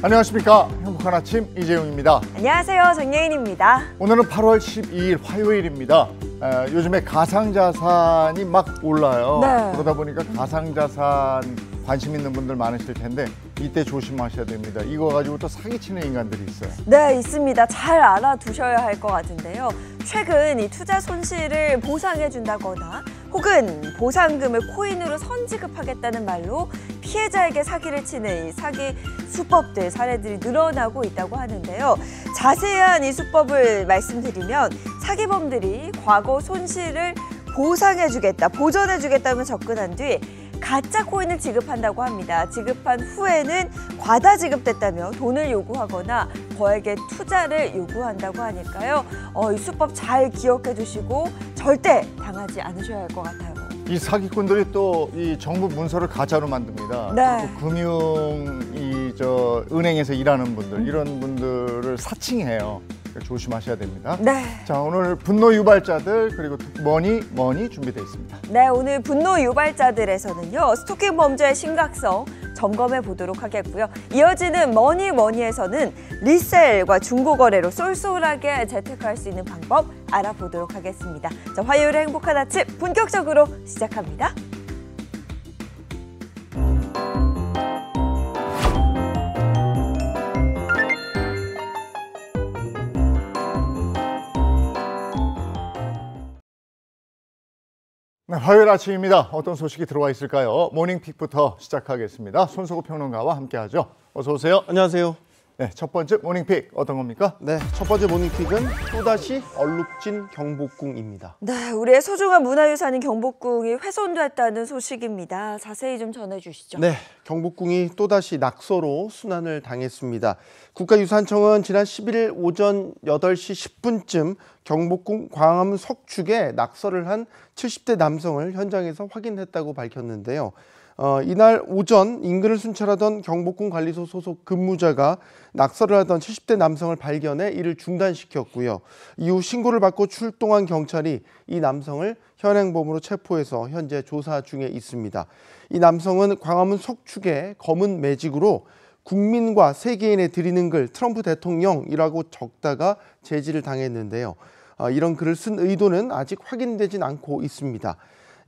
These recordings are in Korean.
안녕하십니까. 행복한 아침 이재용입니다. 안녕하세요. 정예인입니다. 오늘은 8월 12일 화요일입니다. 요즘에 가상자산이 막 올라요. 네. 그러다 보니까 가상자산 관심 있는 분들 많으실 텐데 이때 조심하셔야 됩니다. 이거 가지고 또 사기치는 인간들이 있어요. 네, 있습니다. 잘 알아두셔야 할 것 같은데요. 최근 이 투자 손실을 보상해준다거나 혹은 보상금을 코인으로 선지급하겠다는 말로 피해자에게 사기를 치는 이 사기 수법들 사례들이 늘어나고 있다고 하는데요. 자세한 이 수법을 말씀드리면 사기범들이 과거 손실을 보상해주겠다, 보전해주겠다며 접근한 뒤 가짜 코인을 지급한다고 합니다. 지급한 후에는 과다 지급됐다며 돈을 요구하거나 거액의 투자를 요구한다고 하니까요. 이 수법 잘 기억해 두시고 절대 당하지 않으셔야 할 것 같아요. 이 사기꾼들이 또 이 정부 문서를 가짜로 만듭니다. 네. 또 은행에서 일하는 분들, 이런 분들을 사칭해요. 그러니까 조심하셔야 됩니다. 네. 자, 오늘 분노 유발자들 그리고 머니 준비되어 있습니다. 네, 오늘 분노 유발자들에서는요. 스토킹 범죄의 심각성 점검해 보도록 하겠고요. 이어지는 머니에서는 리셀과 중고거래로 쏠쏠하게 재테크할 수 있는 방법 알아보도록 하겠습니다. 자, 화요일의 행복한 아침 본격적으로 시작합니다. 네, 화요일 아침입니다. 어떤 소식이 들어와 있을까요? 모닝픽부터 시작하겠습니다. 손석구 평론가와 함께하죠. 어서 오세요. 안녕하세요. 네, 첫 번째 모닝픽 어떤 겁니까? 네, 첫 번째 모닝픽은 또다시 얼룩진 경복궁입니다. 네, 우리의 소중한 문화유산인 경복궁이 훼손됐다는 소식입니다. 자세히 좀 전해주시죠. 네, 경복궁이 또다시 낙서로 순환을 당했습니다. 국가유산청은 지난 11일 오전 8시 10분쯤 경복궁 광화문 석축에 낙서를 한 70대 남성을 현장에서 확인했다고 밝혔는데요. 이날 오전 인근을 순찰하던 경복궁 관리소 소속 근무자가 낙서를 하던 70대 남성을 발견해 이를 중단시켰고요. 이후 신고를 받고 출동한 경찰이 이 남성을 현행범으로 체포해서 현재 조사 중에 있습니다. 이 남성은 광화문 석축에 검은 매직으로 국민과 세계인에 드리는 글 트럼프 대통령이라고 적다가 제지를 당했는데요. 이런 글을 쓴 의도는 아직 확인되진 않고 있습니다.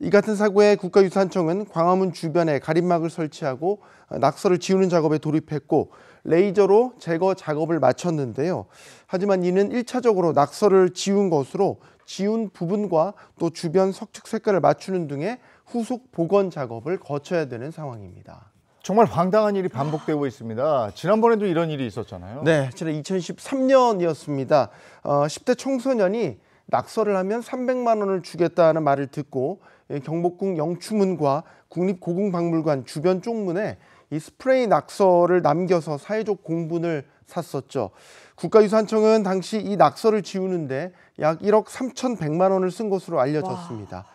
이 같은 사고에 국가유산청은 광화문 주변에 가림막을 설치하고 낙서를 지우는 작업에 돌입했고 레이저로 제거 작업을 마쳤는데요. 하지만 이는 1차적으로 낙서를 지운 것으로 지운 부분과 또 주변 석축 색깔을 맞추는 등의 후속 복원 작업을 거쳐야 되는 상황입니다. 정말 황당한 일이 반복되고 있습니다. 지난번에도 이런 일이 있었잖아요. 네, 지난 2013년이었습니다. 10대 청소년이 낙서를 하면 300만 원을 주겠다는 말을 듣고 경복궁 영추문과 국립고궁박물관 주변 쪽문에 이 스프레이 낙서를 남겨서 사회적 공분을 샀었죠. 국가유산청은 당시 이 낙서를 지우는데 약 1억 3,100만 원을 쓴 것으로 알려졌습니다. 와.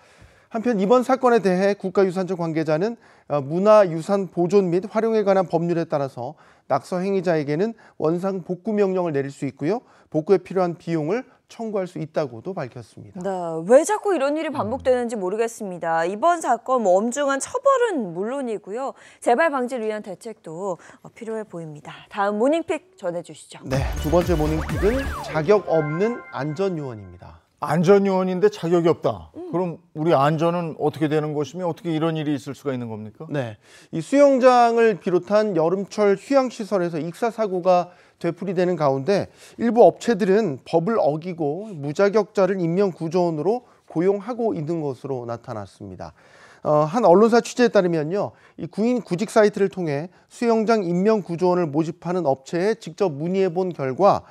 한편 이번 사건에 대해 국가유산청 관계자는 문화유산 보존 및 활용에 관한 법률에 따라서 낙서 행위자에게는 원상 복구 명령을 내릴 수 있고요. 복구에 필요한 비용을 청구할 수 있다고도 밝혔습니다. 네, 왜 자꾸 이런 일이 반복되는지 모르겠습니다. 이번 사건 엄중한 처벌은 물론이고요. 재발 방지를 위한 대책도 필요해 보입니다. 다음 모닝픽 전해주시죠. 네, 두 번째 모닝픽은 자격 없는 안전요원입니다. 안전요원인데 자격이 없다. 그럼 우리 안전은 어떻게 되는 것이며 어떻게 이런 일이 있을 수가 있는 겁니까? 네, 이 수영장을 비롯한 여름철 휴양시설에서 익사사고가 되풀이되는 가운데 일부 업체들은 법을 어기고 무자격자를 인명구조원으로 고용하고 있는 것으로 나타났습니다. 한 언론사 취재에 따르면요, 이 구인 구직 사이트를 통해 수영장 인명구조원을 모집하는 업체에 직접 문의해 본 결과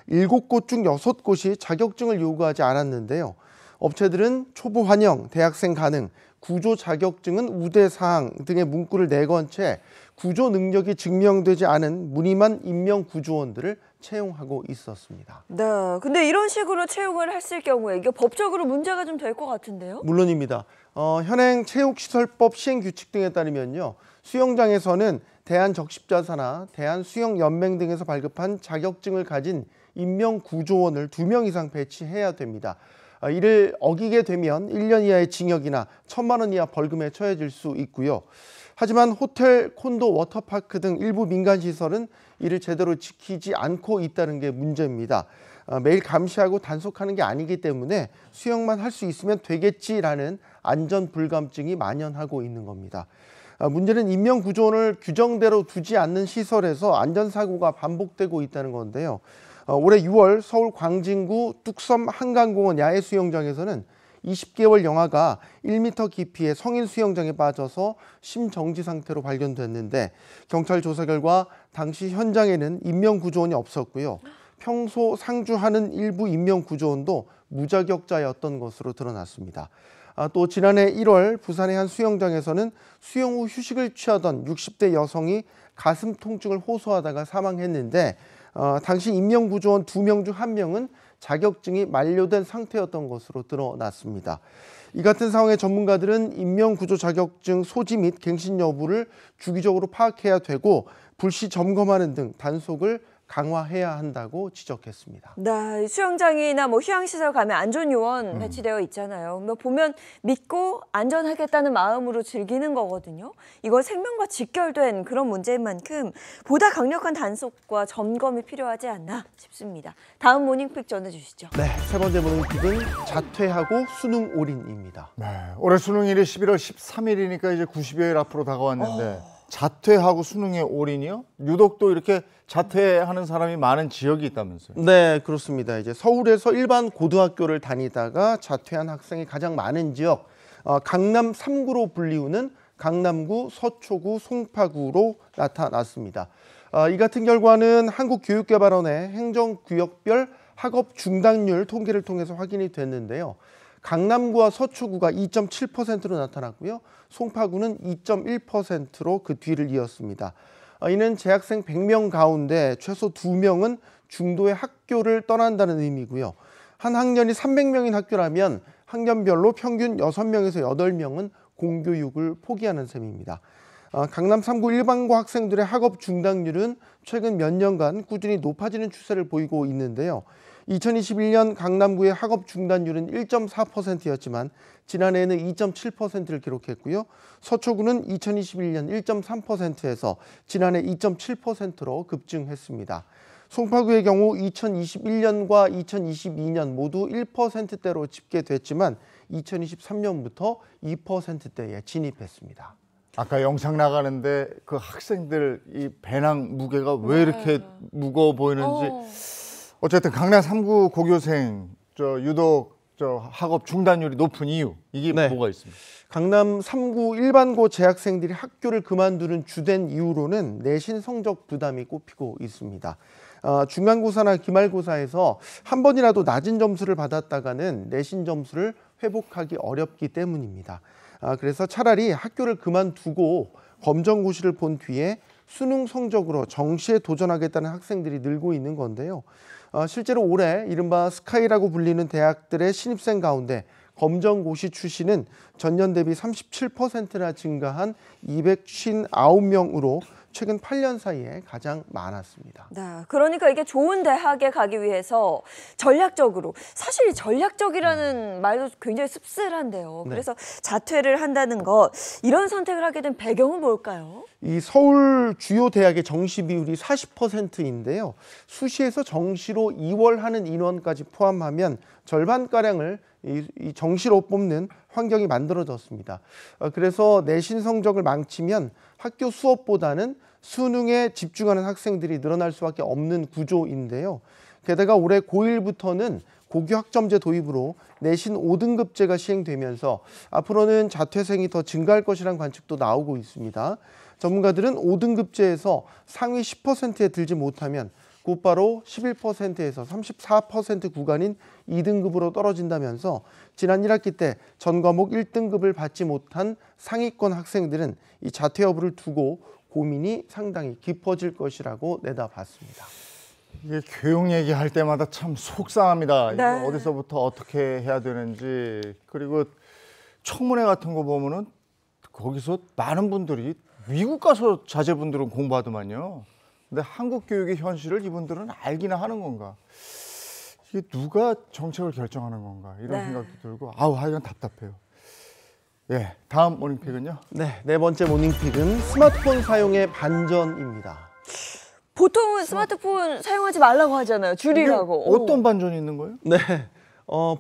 7곳 중 6곳이 자격증을 요구하지 않았는데요. 업체들은 초보 환영, 대학생 가능, 구조 자격증은 우대사항 등의 문구를 내건 채 구조 능력이 증명되지 않은 무늬만 인명구조원들을 채용하고 있었습니다. 네, 근데 이런 식으로 채용을 했을 경우에 이게 법적으로 문제가 좀 될 것 같은데요? 물론입니다. 현행 체육시설법 시행규칙 등에 따르면요, 수영장에서는 대한적십자사나 대한수영연맹 등에서 발급한 자격증을 가진 인명구조원을 2명 이상 배치해야 됩니다. 이를 어기게 되면 1년 이하의 징역이나 1,000만 원 이하 벌금에 처해질 수 있고요. 하지만 호텔, 콘도, 워터파크 등 일부 민간 시설은 이를 제대로 지키지 않고 있다는 게 문제입니다. 매일 감시하고 단속하는 게 아니기 때문에 수영만 할 수 있으면 되겠지라는 안전 불감증이 만연하고 있는 겁니다. 문제는 인명구조원을 규정대로 두지 않는 시설에서 안전사고가 반복되고 있다는 건데요. 올해 6월 서울 광진구 뚝섬 한강공원 야외수영장에서는 20개월 영아가 1m 깊이의 성인 수영장에 빠져서 심정지 상태로 발견됐는데 경찰 조사 결과 당시 현장에는 인명구조원이 없었고요. 평소 상주하는 일부 인명구조원도 무자격자였던 것으로 드러났습니다. 또 지난해 1월 부산의 한 수영장에서는 수영 후 휴식을 취하던 60대 여성이 가슴 통증을 호소하다가 사망했는데 당시 인명구조원 2명 중 1명은 자격증이 만료된 상태였던 것으로 드러났습니다. 이 같은 상황에 전문가들은 인명구조 자격증 소지 및 갱신 여부를 주기적으로 파악해야 되고 불시 점검하는 등 단속을 강화해야 한다고 지적했습니다. 네, 수영장이나 뭐 휴양시설 가면 안전요원 배치되어 있잖아요. 뭐 보면 믿고 안전하겠다는 마음으로 즐기는 거거든요. 이건 생명과 직결된 그런 문제인 만큼 보다 강력한 단속과 점검이 필요하지 않나 싶습니다. 다음 모닝픽 전해주시죠. 네, 세 번째 모닝픽은 자퇴하고 수능 올인입니다. 네, 올해 수능일이 11월 13일이니까 이제 90여일 앞으로 다가왔는데 자퇴하고 수능에 올인이요? 유독 또 이렇게 자퇴하는 사람이 많은 지역이 있다면서요? 네, 그렇습니다. 이제 서울에서 일반 고등학교를 다니다가 자퇴한 학생이 가장 많은 지역, 강남 3구로 불리우는 강남구, 서초구, 송파구로 나타났습니다. 이 같은 결과는 한국교육개발원의 행정구역별 학업 중단율 통계를 통해서 확인이 됐는데요. 강남구와 서초구가 2.7%로 나타났고요. 송파구는 2.1%로 그 뒤를 이었습니다. 이는 재학생 100명 가운데 최소 2명은 중도의 학교를 떠난다는 의미고요. 한 학년이 300명인 학교라면 학년별로 평균 6명에서 8명은 공교육을 포기하는 셈입니다. 강남 3구 일반고 학생들의 학업 중단율은 최근 몇 년간 꾸준히 높아지는 추세를 보이고 있는데요. 2021년 강남구의 학업 중단율은 1.4%였지만 지난해에는 2.7%를 기록했고요. 서초구는 2021년 1.3%에서 지난해 2.7%로 급증했습니다. 송파구의 경우 2021년과 2022년 모두 1%대로 집계됐지만 2023년부터 2%대에 진입했습니다. 아까 영상 나가는데 그 학생들 이 배낭 무게가 왜 이렇게 무거워 보이는지 어쨌든 강남 3구 고교생 유독 학업 중단율이 높은 이유 이게 뭐가 있습니까? 강남 3구 일반고 재학생들이 학교를 그만두는 주된 이유로는 내신 성적 부담이 꼽히고 있습니다. 중간고사나 기말고사에서 한 번이라도 낮은 점수를 받았다가는 내신 점수를 회복하기 어렵기 때문입니다. 그래서 차라리 학교를 그만두고 검정고시를 본 뒤에 수능 성적으로 정시에 도전하겠다는 학생들이 늘고 있는 건데요. 실제로 올해 이른바 스카이라고 불리는 대학들의 신입생 가운데 검정고시 출신은 전년 대비 37%나 증가한 259명으로 최근 8년 사이에 가장 많았습니다. 네, 그러니까 이게 좋은 대학에 가기 위해서 전략적으로, 사실 전략적이라는 말도 굉장히 씁쓸한데요. 그래서 자퇴를 한다는 것, 이런 선택을 하게 된 배경은 뭘까요? 이 서울 주요 대학의 정시 비율이 40%인데요. 수시에서 정시로 이월하는 인원까지 포함하면 절반가량을 이 정시로 뽑는 환경이 만들어졌습니다. 그래서 내신 성적을 망치면 학교 수업보다는 수능에 집중하는 학생들이 늘어날 수밖에 없는 구조인데요. 게다가 올해 고1부터는 고교 학점제 도입으로 내신 5등급제가 시행되면서 앞으로는 자퇴생이 더 증가할 것이라는 관측도 나오고 있습니다. 전문가들은 5등급제에서 상위 10%에 들지 못하면 곧바로 11%에서 34% 구간인 2등급으로 떨어진다면서 지난 1학기 때 전 과목 1등급을 받지 못한 상위권 학생들은 이 자퇴 여부를 두고 고민이 상당히 깊어질 것이라고 내다봤습니다. 이게 교육 얘기할 때마다 참 속상합니다. 네. 이거 어디서부터 어떻게 해야 되는지. 그리고 청문회 같은 거 보면은 거기서 많은 분들이 미국 가서 자제분들은 공부하더만요. 근데 한국 교육의 현실을 이분들은 알기나 하는 건가? 이게 누가 정책을 결정하는 건가? 이런 생각도 들고 하여간 답답해요. 예, 다음 모닝픽은요? 네, 네 번째 모닝픽은 스마트폰 사용의 반전입니다. 보통은 스마트폰 사용하지 말라고 하잖아요. 줄이라고. 이게 어떤 반전이 있는 거예요? 네.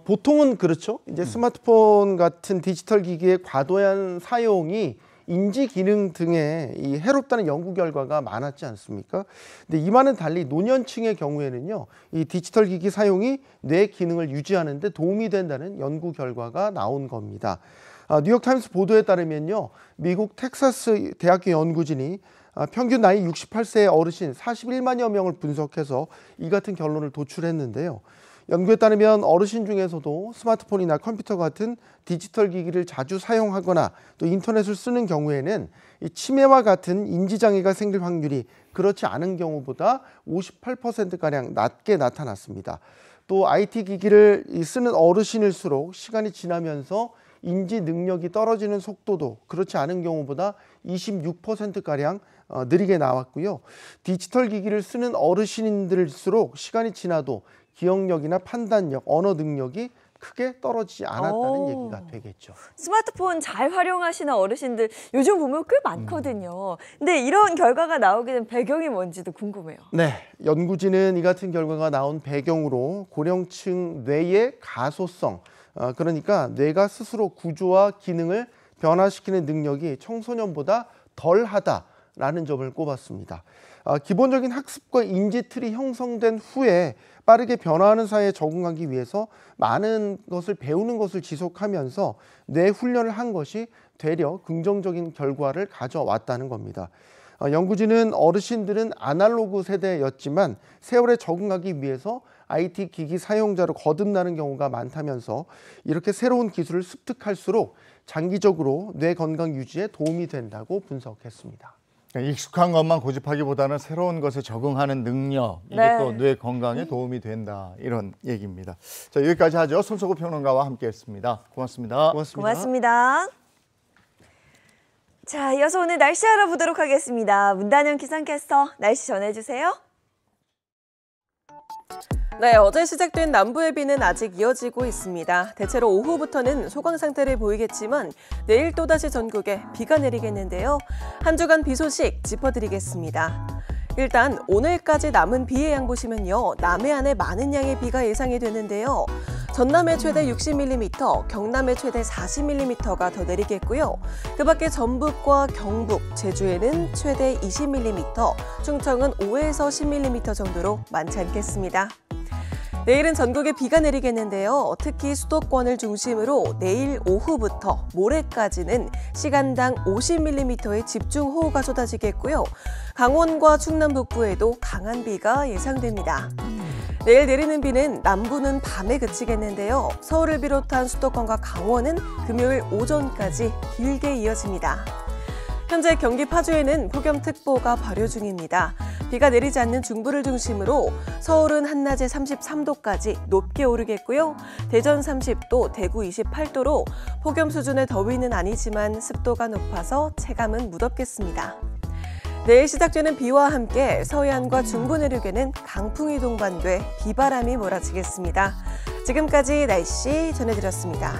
보통은 그렇죠. 이제 스마트폰 같은 디지털 기기의 과도한 사용이 인지 기능 등에 이 해롭다는 연구 결과가 많았지 않습니까? 근데 이와는 달리 노년층의 경우에는요, 이 디지털 기기 사용이 뇌 기능을 유지하는 데 도움이 된다는 연구 결과가 나온 겁니다. 뉴욕타임스 보도에 따르면요, 미국 텍사스 대학교 연구진이 평균 나이 68세의 어르신 41만여 명을 분석해서 이 같은 결론을 도출했는데요. 연구에 따르면 어르신 중에서도 스마트폰이나 컴퓨터 같은 디지털 기기를 자주 사용하거나 또 인터넷을 쓰는 경우에는 이 치매와 같은 인지장애가 생길 확률이 그렇지 않은 경우보다 58%가량 낮게 나타났습니다. 또 IT 기기를 쓰는 어르신일수록 시간이 지나면서 인지 능력이 떨어지는 속도도 그렇지 않은 경우보다 26%가량 느리게 나왔고요. 디지털 기기를 쓰는 어르신들일수록 시간이 지나도 기억력이나 판단력, 언어 능력이 크게 떨어지지 않았다는 얘기가 되겠죠. 스마트폰 잘 활용하시는 어르신들 요즘 보면 꽤 많거든요. 근데 이런 결과가 나오게 된 배경이 뭔지도 궁금해요. 네, 연구진은 이 같은 결과가 나온 배경으로 고령층 뇌의 가소성, 그러니까 뇌가 스스로 구조와 기능을 변화시키는 능력이 청소년보다 덜하다라는 점을 꼽았습니다. 기본적인 학습과 인지 틀이 형성된 후에 빠르게 변화하는 사회에 적응하기 위해서 많은 것을 배우는 것을 지속하면서 뇌 훈련을 한 것이 되려 긍정적인 결과를 가져왔다는 겁니다. 연구진은 어르신들은 아날로그 세대였지만 세월에 적응하기 위해서 IT 기기 사용자로 거듭나는 경우가 많다면서 이렇게 새로운 기술을 습득할수록 장기적으로 뇌 건강 유지에 도움이 된다고 분석했습니다. 익숙한 것만 고집하기보다는 새로운 것에 적응하는 능력, 이게 네. 또 뇌 건강에 도움이 된다, 이런 얘기입니다. 자, 여기까지 하죠. 손석구 평론가와 함께했습니다. 고맙습니다. 고맙습니다. 자, 이어서 오늘 날씨 알아보도록 하겠습니다. 문단영 기상캐스터, 날씨 전해주세요. 네, 어제 시작된 남부의 비는 아직 이어지고 있습니다. 대체로 오후부터는 소강 상태를 보이겠지만 내일 또다시 전국에 비가 내리겠는데요. 한 주간 비 소식 짚어드리겠습니다. 일단 오늘까지 남은 비의 양 보시면요. 남해안에 많은 양의 비가 예상이 되는데요. 전남에 최대 60mm, 경남에 최대 40mm가 더 내리겠고요. 그 밖에 전북과 경북, 제주에는 최대 20mm, 충청은 5에서 10mm 정도로 많지 않겠습니다. 내일은 전국에 비가 내리겠는데요. 특히 수도권을 중심으로 내일 오후부터 모레까지는 시간당 50mm의 집중호우가 쏟아지겠고요. 강원과 충남 북부에도 강한 비가 예상됩니다. 내일 내리는 비는 남부는 밤에 그치겠는데요. 서울을 비롯한 수도권과 강원은 금요일 오전까지 길게 이어집니다. 현재 경기 파주에는 폭염특보가 발효 중입니다. 비가 내리지 않는 중부를 중심으로 서울은 한낮에 33도까지 높게 오르겠고요. 대전 30도, 대구 28도로 폭염 수준의 더위는 아니지만 습도가 높아서 체감은 무덥겠습니다. 내일 시작되는 비와 함께 서해안과 중부 내륙에는 강풍이 동반돼 비바람이 몰아치겠습니다. 지금까지 날씨 전해드렸습니다.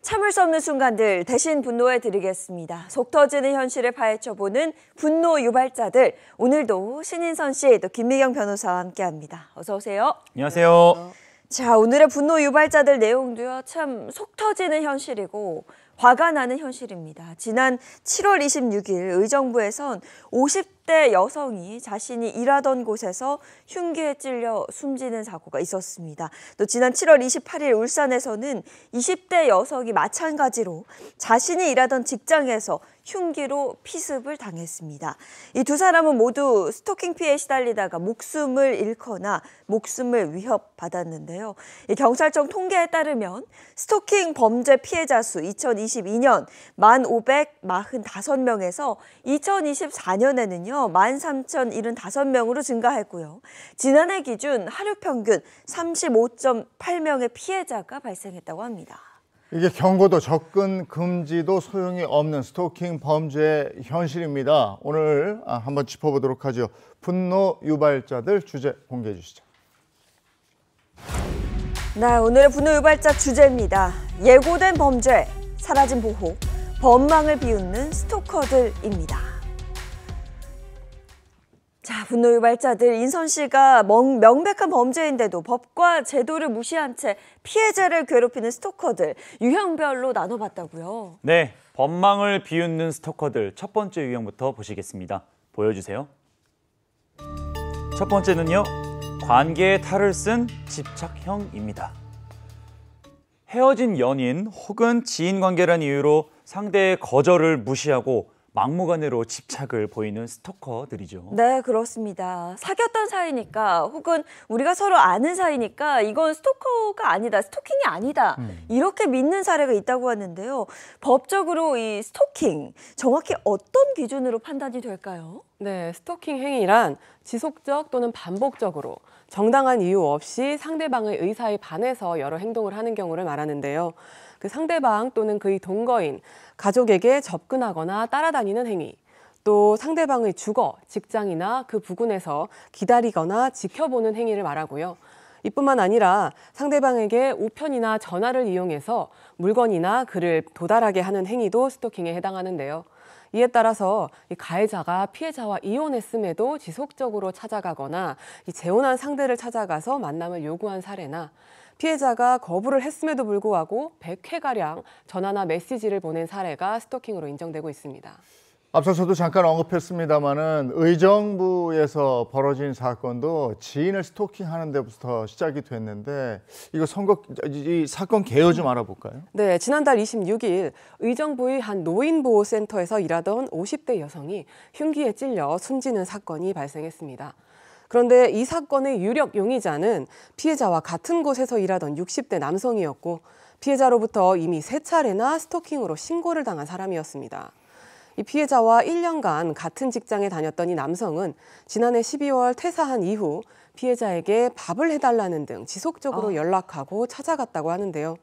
참을 수 없는 순간들 대신 분노해드리겠습니다. 속 터지는 현실을 파헤쳐보는 분노 유발자들. 오늘도 신인선 씨, 또 김미경 변호사와 함께합니다. 어서 오세요. 안녕하세요. 자, 오늘의 분노 유발자들 내용도요. 참 속 터지는 현실이고 화가 나는 현실입니다. 지난 7월 26일 의정부에선 50대 여성이 자신이 일하던 곳에서 흉기에 찔려 숨지는 사고가 있었습니다. 또 지난 7월 28일 울산에서는 20대 여성이 마찬가지로 자신이 일하던 직장에서 흉기로 피습을 당했습니다. 이 두 사람은 모두 스토킹 피해에 시달리다가 목숨을 잃거나 목숨을 위협받았는데요. 이 경찰청 통계에 따르면 스토킹 범죄 피해자 수 2022년 1,545명에서 2024년에는요 13,075명으로 증가했고요. 지난해 기준 하루 평균 35.8명의 피해자가 발생했다고 합니다. 이게 경고도 접근 금지도 소용이 없는 스토킹 범죄의 현실입니다. 오늘 한번 짚어보도록 하죠. 분노 유발자들 주제 공개해 주시죠. 네, 오늘의 분노 유발자 주제입니다. 예고된 범죄, 사라진 보호, 법망을 비웃는 스토커들입니다. 자, 분노 유발자들, 인선 씨가 명백한 범죄인데도 법과 제도를 무시한 채 피해자를 괴롭히는 스토커들, 유형별로 나눠봤다고요? 네, 법망을 비웃는 스토커들 첫 번째 유형부터 보시겠습니다. 보여주세요. 첫 번째는요, 관계에 탈을 쓴 집착형입니다. 헤어진 연인 혹은 지인 관계란 이유로 상대의 거절을 무시하고 막무가내로 집착을 보이는 스토커들이죠. 네, 그렇습니다. 사귀었던 사이니까 혹은 우리가 서로 아는 사이니까 이건 스토커가 아니다, 스토킹이 아니다 이렇게 믿는 사례가 있다고 하는데요. 법적으로 이 스토킹 정확히 어떤 기준으로 판단이 될까요? 네, 스토킹 행위란 지속적 또는 반복적으로 정당한 이유 없이 상대방의 의사에 반해서 여러 행동을 하는 경우를 말하는데요. 그 상대방 또는 그의 동거인, 가족에게 접근하거나 따라다니는 행위, 또 상대방의 주거, 직장이나 그 부근에서 기다리거나 지켜보는 행위를 말하고요. 이뿐만 아니라 상대방에게 우편이나 전화를 이용해서 물건이나 글을 도달하게 하는 행위도 스토킹에 해당하는데요. 이에 따라서 이 가해자가 피해자와 이혼했음에도 지속적으로 찾아가거나 이 재혼한 상대를 찾아가서 만남을 요구한 사례나 피해자가 거부를 했음에도 불구하고 100회가량 전화나 메시지를 보낸 사례가 스토킹으로 인정되고 있습니다. 앞서서도 잠깐 언급했습니다마는 의정부에서 벌어진 사건도 지인을 스토킹하는 데부터 시작이 됐는데 이 사건 개요 좀 알아볼까요? 네, 지난달 26일 의정부의 한 노인보호센터에서 일하던 50대 여성이 흉기에 찔려 숨지는 사건이 발생했습니다. 그런데 이 사건의 유력 용의자는 피해자와 같은 곳에서 일하던 60대 남성이었고 피해자로부터 이미 3차례나 스토킹으로 신고를 당한 사람이었습니다. 이 피해자와 1년간 같은 직장에 다녔던 이 남성은 지난해 12월 퇴사한 이후 피해자에게 밥을 해달라는 등 지속적으로 연락하고 찾아갔다고 하는데요.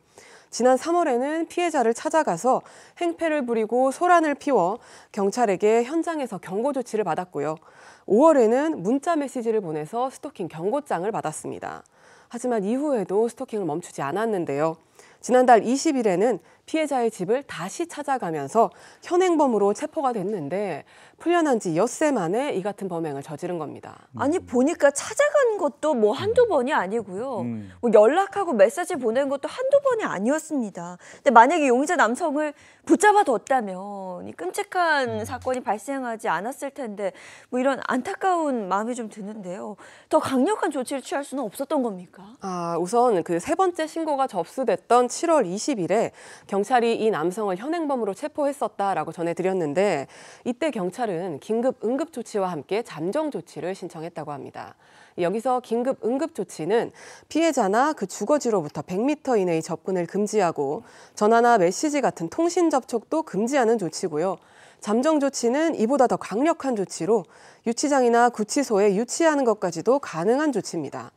지난 3월에는 피해자를 찾아가서 행패를 부리고 소란을 피워 경찰에게 현장에서 경고 조치를 받았고요. 5월에는 문자 메시지를 보내서 스토킹 경고장을 받았습니다. 하지만 이후에도 스토킹을 멈추지 않았는데요. 지난달 20일에는 피해자의 집을 다시 찾아가면서 현행범으로 체포가 됐는데 풀려난 지 엿새 만에 이 같은 범행을 저지른 겁니다. 아니 보니까 찾아간 것도 뭐 한두 번이 아니고요. 뭐 연락하고 메시지 보낸 것도 한두 번이 아니었습니다. 근데 만약에 용의자 남성을 붙잡아뒀다면 이 끔찍한 사건이 발생하지 않았을 텐데 뭐 이런 안타까운 마음이 좀 드는데요. 더 강력한 조치를 취할 수는 없었던 겁니까? 우선 그 세 번째 신고가 접수됐던 7월 20일에 경찰이 이 남성을 현행범으로 체포했었다라고 전해드렸는데 이때 경찰은 긴급 응급조치와 함께 잠정 조치를 신청했다고 합니다. 여기서 긴급 응급조치는 피해자나 그 주거지로부터 100m 이내의 접근을 금지하고 전화나 메시지 같은 통신 접촉도 금지하는 조치고요. 잠정 조치는 이보다 더 강력한 조치로 유치장이나 구치소에 유치하는 것까지도 가능한 조치입니다.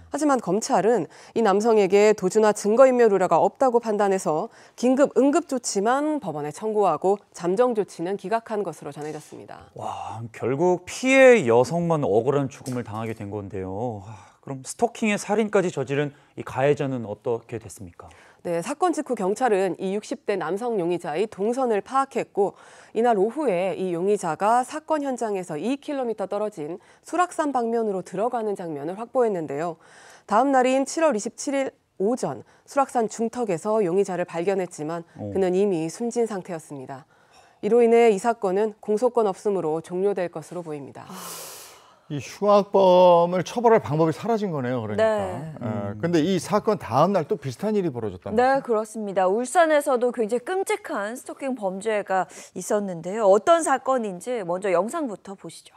하지만 검찰은 이 남성에게 도주나 증거인멸 우려가 없다고 판단해서 긴급 응급 조치만 법원에 청구하고 잠정 조치는 기각한 것으로 전해졌습니다. 와, 결국 피해 여성만 억울한 죽음을 당하게 된 건데요. 그럼 스토킹의 살인까지 저지른 이 가해자는 어떻게 됐습니까? 네, 사건 직후 경찰은 이 60대 남성 용의자의 동선을 파악했고 이날 오후에 이 용의자가 사건 현장에서 2km 떨어진 수락산 방면으로 들어가는 장면을 확보했는데요. 다음 날인 7월 27일 오전 수락산 중턱에서 용의자를 발견했지만 그는 이미 숨진 상태였습니다. 이로 인해 이 사건은 공소권 없음으로 종료될 것으로 보입니다. 이 흉악범을 처벌할 방법이 사라진 거네요, 그러니까. 네. 근데 이 사건 다음 날 또 비슷한 일이 벌어졌답니다. 네, 그렇습니다. 울산에서도 굉장히 끔찍한 스토킹 범죄가 있었는데요. 어떤 사건인지 먼저 영상부터 보시죠.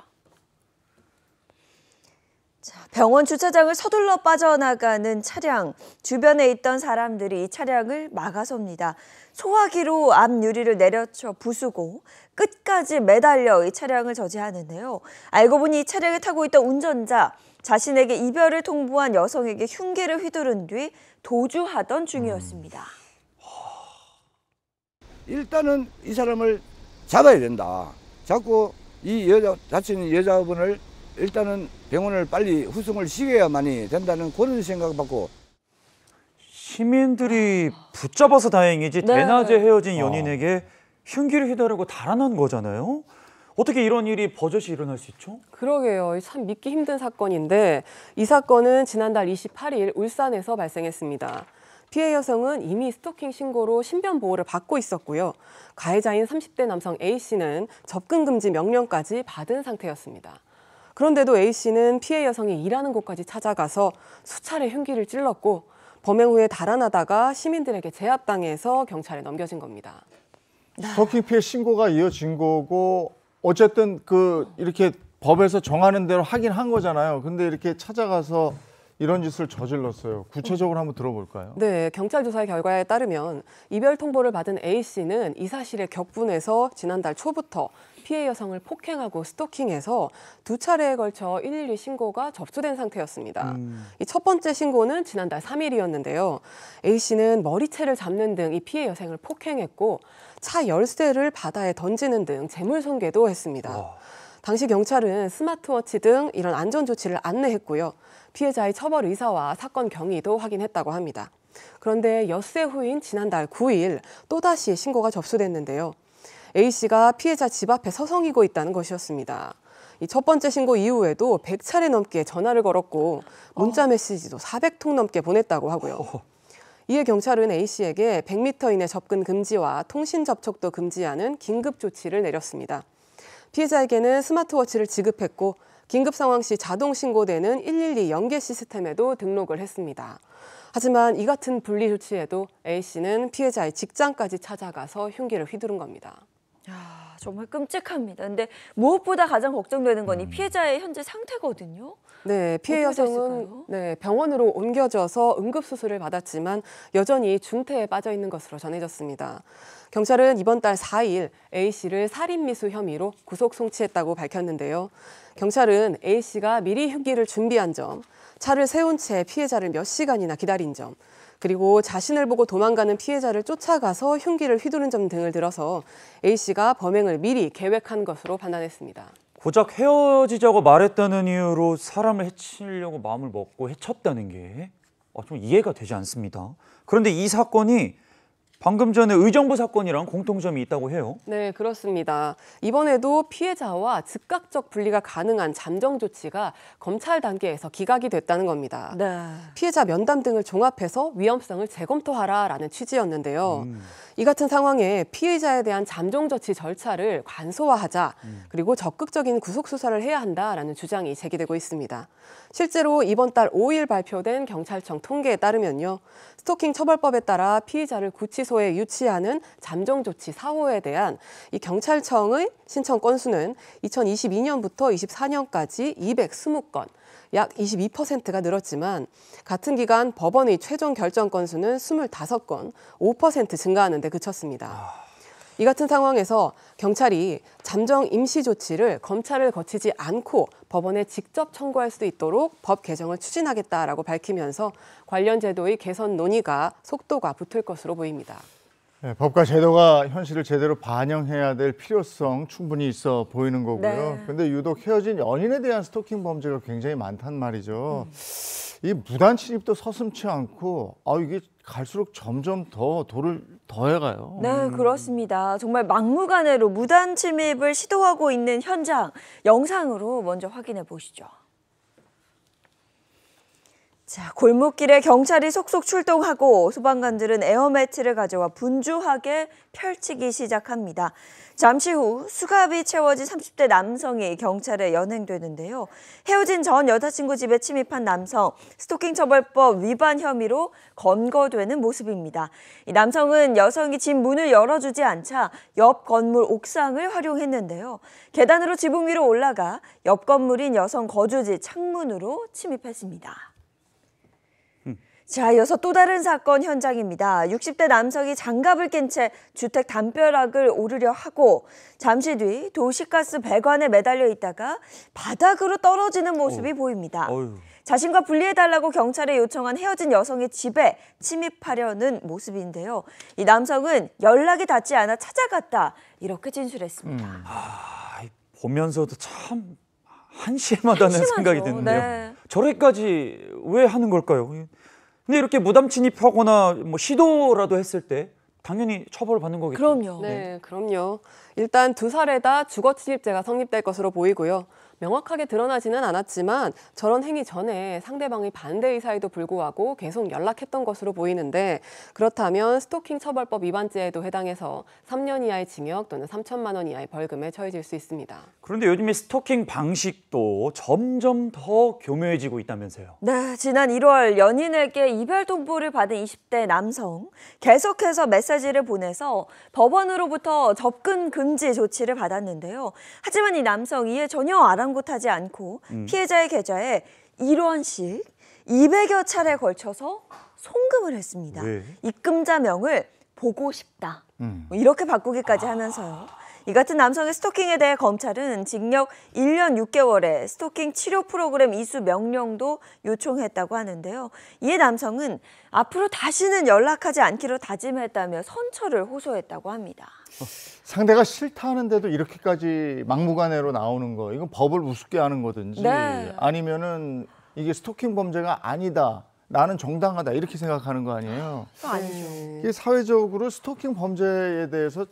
자, 병원 주차장을 서둘러 빠져나가는 차량. 주변에 있던 사람들이 이 차량을 막아섭니다. 소화기로 앞 유리를 내려쳐 부수고 끝까지 매달려 이 차량을 저지하는데요. 알고 보니 이 차량을 타고 있던 운전자, 자신에게 이별을 통보한 여성에게 흉기를 휘두른 뒤 도주하던 중이었습니다. 일단은 이 사람을 잡아야 된다. 잡고 이 다친 여자분을 일단은 병원을 빨리 후송을 시켜야만이 된다는 그런 생각을 받고. 시민들이 붙잡아서 다행이지 네. 대낮에 헤어진 연인에게 흉기를 휘두르고 달아난 거잖아요. 어떻게 이런 일이 버젓이 일어날 수 있죠? 그러게요. 참 믿기 힘든 사건인데 이 사건은 지난달 28일 울산에서 발생했습니다. 피해 여성은 이미 스토킹 신고로 신변 보호를 받고 있었고요. 가해자인 30대 남성 A씨는 접근 금지 명령까지 받은 상태였습니다. 그런데도 A씨는 피해 여성이 일하는 곳까지 찾아가서 수차례 흉기를 찔렀고 범행 후에 달아나다가 시민들에게 제압당해서 경찰에 넘겨진 겁니다. 스토킹 피해 신고가 이어진 거고 어쨌든 이렇게 법에서 정하는 대로 하긴 한 거잖아요. 근데 이렇게 찾아가서 이런 짓을 저질렀어요. 구체적으로 한번 들어볼까요? 네, 경찰 조사의 결과에 따르면 이별 통보를 받은 A씨는 이 사실에 격분해서 지난달 초부터 피해 여성을 폭행하고 스토킹해서 2차례에 걸쳐 112 신고가 접수된 상태였습니다. 이 첫 번째 신고는 지난달 3일이었는데요. A씨는 머리채를 잡는 등 이 피해 여성을 폭행했고 차 열쇠를 바다에 던지는 등 재물 손괴도 했습니다. 당시 경찰은 스마트워치 등 이런 안전 조치를 안내했고요. 피해자의 처벌 의사와 사건 경위도 확인했다고 합니다. 그런데 엿새 후인 지난달 9일 또다시 신고가 접수됐는데요. A씨가 피해자 집 앞에 서성이고 있다는 것이었습니다. 이 첫 번째 신고 이후에도 100차례 넘게 전화를 걸었고 문자 메시지도 400통 넘게 보냈다고 하고요. 이에 경찰은 A씨에게 100m 이내 접근 금지와 통신 접촉도 금지하는 긴급 조치를 내렸습니다. 피해자에게는 스마트워치를 지급했고 긴급 상황 시 자동 신고되는 112 연계 시스템에도 등록을 했습니다. 하지만 이 같은 분리 조치에도 A씨는 피해자의 직장까지 찾아가서 흉기를 휘두른 겁니다. 야, 정말 끔찍합니다. 근데 무엇보다 가장 걱정되는 건 이 피해자의 현재 상태거든요. 네, 피해 어떻게 여성은 됐을까요? 병원으로 옮겨져서 응급수술을 받았지만 여전히 중태에 빠져 있는 것으로 전해졌습니다. 경찰은 이번 달 4일 A씨를 살인미수 혐의로 구속 송치했다고 밝혔는데요. 경찰은 A씨가 미리 흉기를 준비한 점, 차를 세운 채 피해자를 몇 시간이나 기다린 점, 그리고 자신을 보고 도망가는 피해자를 쫓아가서 흉기를 휘두른 점 등을 들어서 A씨가 범행을 미리 계획한 것으로 판단했습니다. 고작 헤어지자고 말했다는 이유로 사람을 해치려고 마음을 먹고 해쳤다는 게 좀 이해가 되지 않습니다. 그런데 이 사건이 방금 전에 의정부 사건이랑 공통점이 있다고 해요. 네, 그렇습니다. 이번에도 피해자와 즉각적 분리가 가능한 잠정 조치가 검찰 단계에서 기각이 됐다는 겁니다. 네. 피해자 면담 등을 종합해서 위험성을 재검토하라라는 취지였는데요. 이 같은 상황에 피해자에 대한 잠정 조치 절차를 간소화하자, 그리고 적극적인 구속 수사를 해야 한다라는 주장이 제기되고 있습니다. 실제로 이번 달 5일 발표된 경찰청 통계에 따르면요. 스토킹 처벌법에 따라 피의자를 구치소에 유치하는 잠정 조치 사호에 대한 이 경찰청의 신청 건수는 2022년부터 24년까지 220건, 약 22%가 늘었지만 같은 기간 법원의 최종 결정 건수는 25건, 5% 증가하는 데 그쳤습니다. 이 같은 상황에서 경찰이 잠정 임시 조치를 검찰을 거치지 않고 법원에 직접 청구할 수 있도록 법 개정을 추진하겠다라고 밝히면서 관련 제도의 개선 논의가 속도가 붙을 것으로 보입니다. 네, 법과 제도가 현실을 제대로 반영해야 될 필요성 충분히 있어 보이는 거고요. 그런데 유독 헤어진 연인에 대한 스토킹 범죄가 굉장히 많단 말이죠. 이 무단 침입도 서슴지 않고 이게 갈수록 점점 더 도를 더해가요. 네, 그렇습니다. 정말 막무가내로 무단 침입을 시도하고 있는 현장 영상으로 먼저 확인해 보시죠. 자, 골목길에 경찰이 속속 출동하고 소방관들은 에어매트를 가져와 분주하게 펼치기 시작합니다. 잠시 후 수갑이 채워진 30대 남성이 경찰에 연행되는데요. 헤어진 전 여자친구 집에 침입한 남성, 스토킹 처벌법 위반 혐의로 검거되는 모습입니다. 이 남성은 여성이 집 문을 열어주지 않자 옆 건물 옥상을 활용했는데요. 계단으로 지붕 위로 올라가 옆 건물인 여성 거주지 창문으로 침입했습니다. 자, 이어서 또 다른 사건 현장입니다. 60대 남성이 장갑을 낀 채 주택 담벼락을 오르려 하고 잠시 뒤 도시가스 배관에 매달려 있다가 바닥으로 떨어지는 모습이 보입니다. 자신과 분리해달라고 경찰에 요청한 헤어진 여성의 집에 침입하려는 모습인데요. 이 남성은 연락이 닿지 않아 찾아갔다 이렇게 진술했습니다. 보면서도 참 한심하다는 한심하죠. 생각이 드는데요. 네. 저래까지 왜 하는 걸까요? 근데 이렇게 무단 침입하거나 뭐 시도라도 했을 때 당연히 처벌을 받는 거겠죠. 그럼요. 네, 그럼요. 일단 두 사례다 주거 침입죄가 성립될 것으로 보이고요. 명확하게 드러나지는 않았지만 저런 행위 전에 상대방의 반대 의사에도 불구하고 계속 연락했던 것으로 보이는데 그렇다면 스토킹 처벌법 위반죄에도 해당해서 3년 이하의 징역 또는 3천만 원 이하의 벌금에 처해질 수 있습니다. 그런데 요즘에 스토킹 방식도 점점 더 교묘해지고 있다면서요. 네, 지난 1월 연인에게 이별 통보를 받은 20대 남성 계속해서 메시지를 보내서 법원으로부터 접근 금지 조치를 받았는데요. 하지만 이 남성 이에 전혀 아랑곳하지 않고 피해자의 계좌에 1원씩 200여 차례에 걸쳐서 송금을 했습니다. 왜? 입금자명을 보고 싶다. 이렇게 바꾸기까지 하면서요. 이 같은 남성의 스토킹에 대해 검찰은 징역 1년 6개월에 스토킹 치료 프로그램 이수 명령도 요청했다고 하는데요. 이에 남성은 앞으로 다시는 연락하지 않기로 다짐했다며 선처를 호소했다고 합니다. 상대가 싫다 하는데도 이렇게까지 막무가내로 나오는 거, 이건 법을 우습게 하는 거든지 네. 아니면은 이게 스토킹 범죄가 아니다, 나는 정당하다 이렇게 생각하는 거 아니에요. 아니죠. 이게 사회적으로 스토킹 범죄에 대해서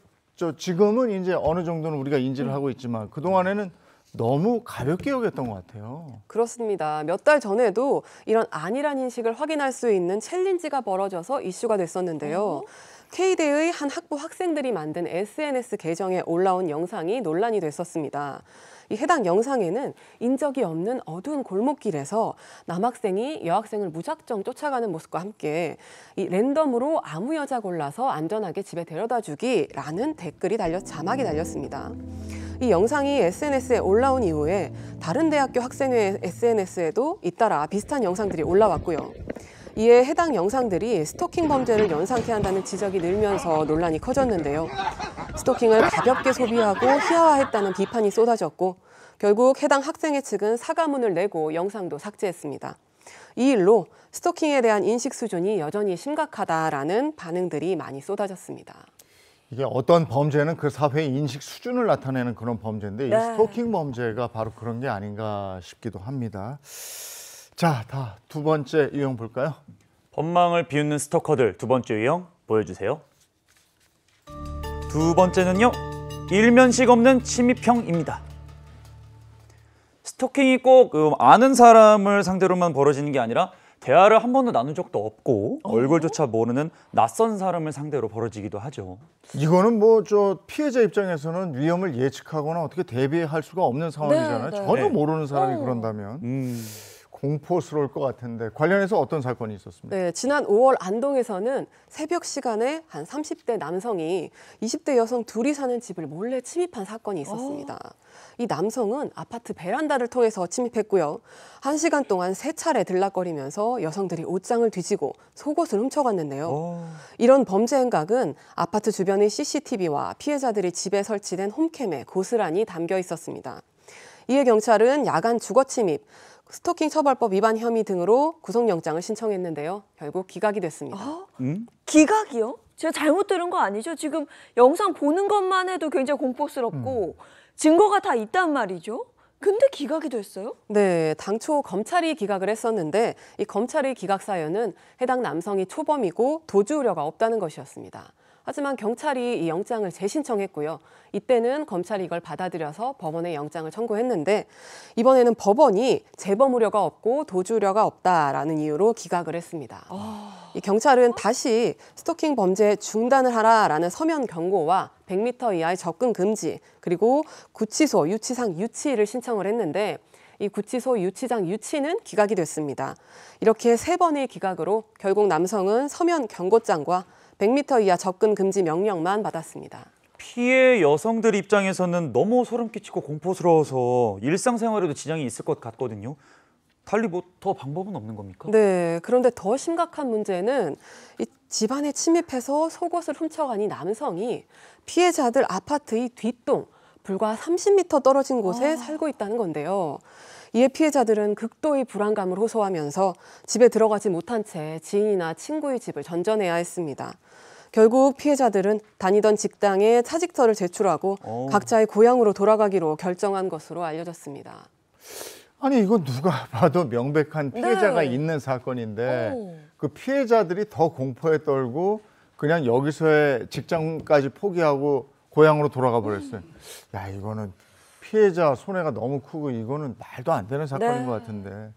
지금은 이제 어느 정도는 우리가 인지를 하고 있지만 그동안에는 너무 가볍게 여겼던 것 같아요. 그렇습니다. 몇 달 전에도 이런 아니란 인식을 확인할 수 있는 챌린지가 벌어져서 이슈가 됐었는데요. K대의 한 학부 학생들이 만든 SNS 계정에 올라온 영상이 논란이 됐었습니다. 이 해당 영상에는 인적이 없는 어두운 골목길에서 남학생이 여학생을 무작정 쫓아가는 모습과 함께 이 랜덤으로 아무 여자 골라서 안전하게 집에 데려다주기라는 댓글이 자막이 달렸습니다. 이 영상이 SNS에 올라온 이후에 다른 대학교 학생회 SNS에도 잇따라 비슷한 영상들이 올라왔고요. 이에 해당 영상들이 스토킹 범죄를 연상케 한다는 지적이 늘면서 논란이 커졌는데요. 스토킹을 가볍게 소비하고 희화화했다는 비판이 쏟아졌고 결국 해당 학생회 측은 사과문을 내고 영상도 삭제했습니다. 이 일로 스토킹에 대한 인식 수준이 여전히 심각하다라는 반응들이 많이 쏟아졌습니다. 이게 어떤 범죄는 그 사회의 인식 수준을 나타내는 그런 범죄인데 네. 이 스토킹 범죄가 바로 그런 게 아닌가 싶기도 합니다. 자, 다 두 번째 유형 볼까요? 법망을 비웃는 스토커들 두 번째 유형 보여주세요. 두 번째는요, 일면식 없는 침입형입니다. 스토킹이 꼭 아는 사람을 상대로만 벌어지는 게 아니라 대화를 한 번도 나눈 적도 없고 얼굴조차 모르는 낯선 사람을 상대로 벌어지기도 하죠. 이거는 뭐 피해자 입장에서는 위험을 예측하거나 어떻게 대비할 수가 없는 상황이잖아요. 네, 네. 전혀 네. 모르는 사람이 그런다면 공포스러울 것 같은데 관련해서 어떤 사건이 있었습니까? 네, 지난 5월 안동에서는 새벽 시간에 한 30대 남성이 20대 여성 둘이 사는 집을 몰래 침입한 사건이 있었습니다. 이 남성은 아파트 베란다를 통해서 침입했고요. 1시간 동안 3차례 들락거리면서 여성들이 옷장을 뒤지고 속옷을 훔쳐갔는데요. 이런 범죄 행각은 아파트 주변의 CCTV와 피해자들이 집에 설치된 홈캠에 고스란히 담겨 있었습니다. 이에 경찰은 야간 주거 침입, 스토킹 처벌법 위반 혐의 등으로 구속영장을 신청했는데요. 결국 기각이 됐습니다. 기각이요? 제가 잘못 들은 거 아니죠? 지금 영상 보는 것만 해도 굉장히 공포스럽고 증거가 다 있단 말이죠? 근데 기각이 됐어요? 네, 당초 검찰이 기각을 했었는데 이 검찰의 기각 사연은 해당 남성이 초범이고 도주 우려가 없다는 것이었습니다. 하지만 경찰이 이 영장을 재신청했고요. 이때는 검찰이 이걸 받아들여서 법원에 영장을 청구했는데 이번에는 법원이 재범 우려가 없고 도주 우려가 없다라는 이유로 기각을 했습니다. 이 경찰은 다시 스토킹 범죄 중단을 하라라는 서면 경고와 100m 이하의 접근 금지 그리고 구치소, 유치상 유치를 신청을 했는데 이 구치소, 유치장 유치는 기각이 됐습니다. 이렇게 3번의 기각으로 결국 남성은 서면 경고장과 100m 이하 접근 금지 명령만 받았습니다. 피해 여성들 입장에서는 너무 소름 끼치고 공포스러워서 일상생활에도 지장이 있을 것 같거든요. 달리 뭐 더 방법은 없는 겁니까? 네, 그런데 더 심각한 문제는 이 집안에 침입해서 속옷을 훔쳐간 이 남성이 피해자들 아파트의 뒷동 불과 30m 떨어진 곳에 살고 있다는 건데요. 이에 피해자들은 극도의 불안감을 호소하면서 집에 들어가지 못한 채 지인이나 친구의 집을 전전해야 했습니다. 결국 피해자들은 다니던 직장에 차직서를 제출하고 각자의 고향으로 돌아가기로 결정한 것으로 알려졌습니다. 아니 이건 누가 봐도 명백한 피해자가 네. 있는 사건인데 그 피해자들이 더 공포에 떨고 그냥 여기서의 직장까지 포기하고 고향으로 돌아가 버렸어요. 야 이거는 피해자 손해가 너무 크고 이거는 말도 안 되는 사건인 네. 것 같은데.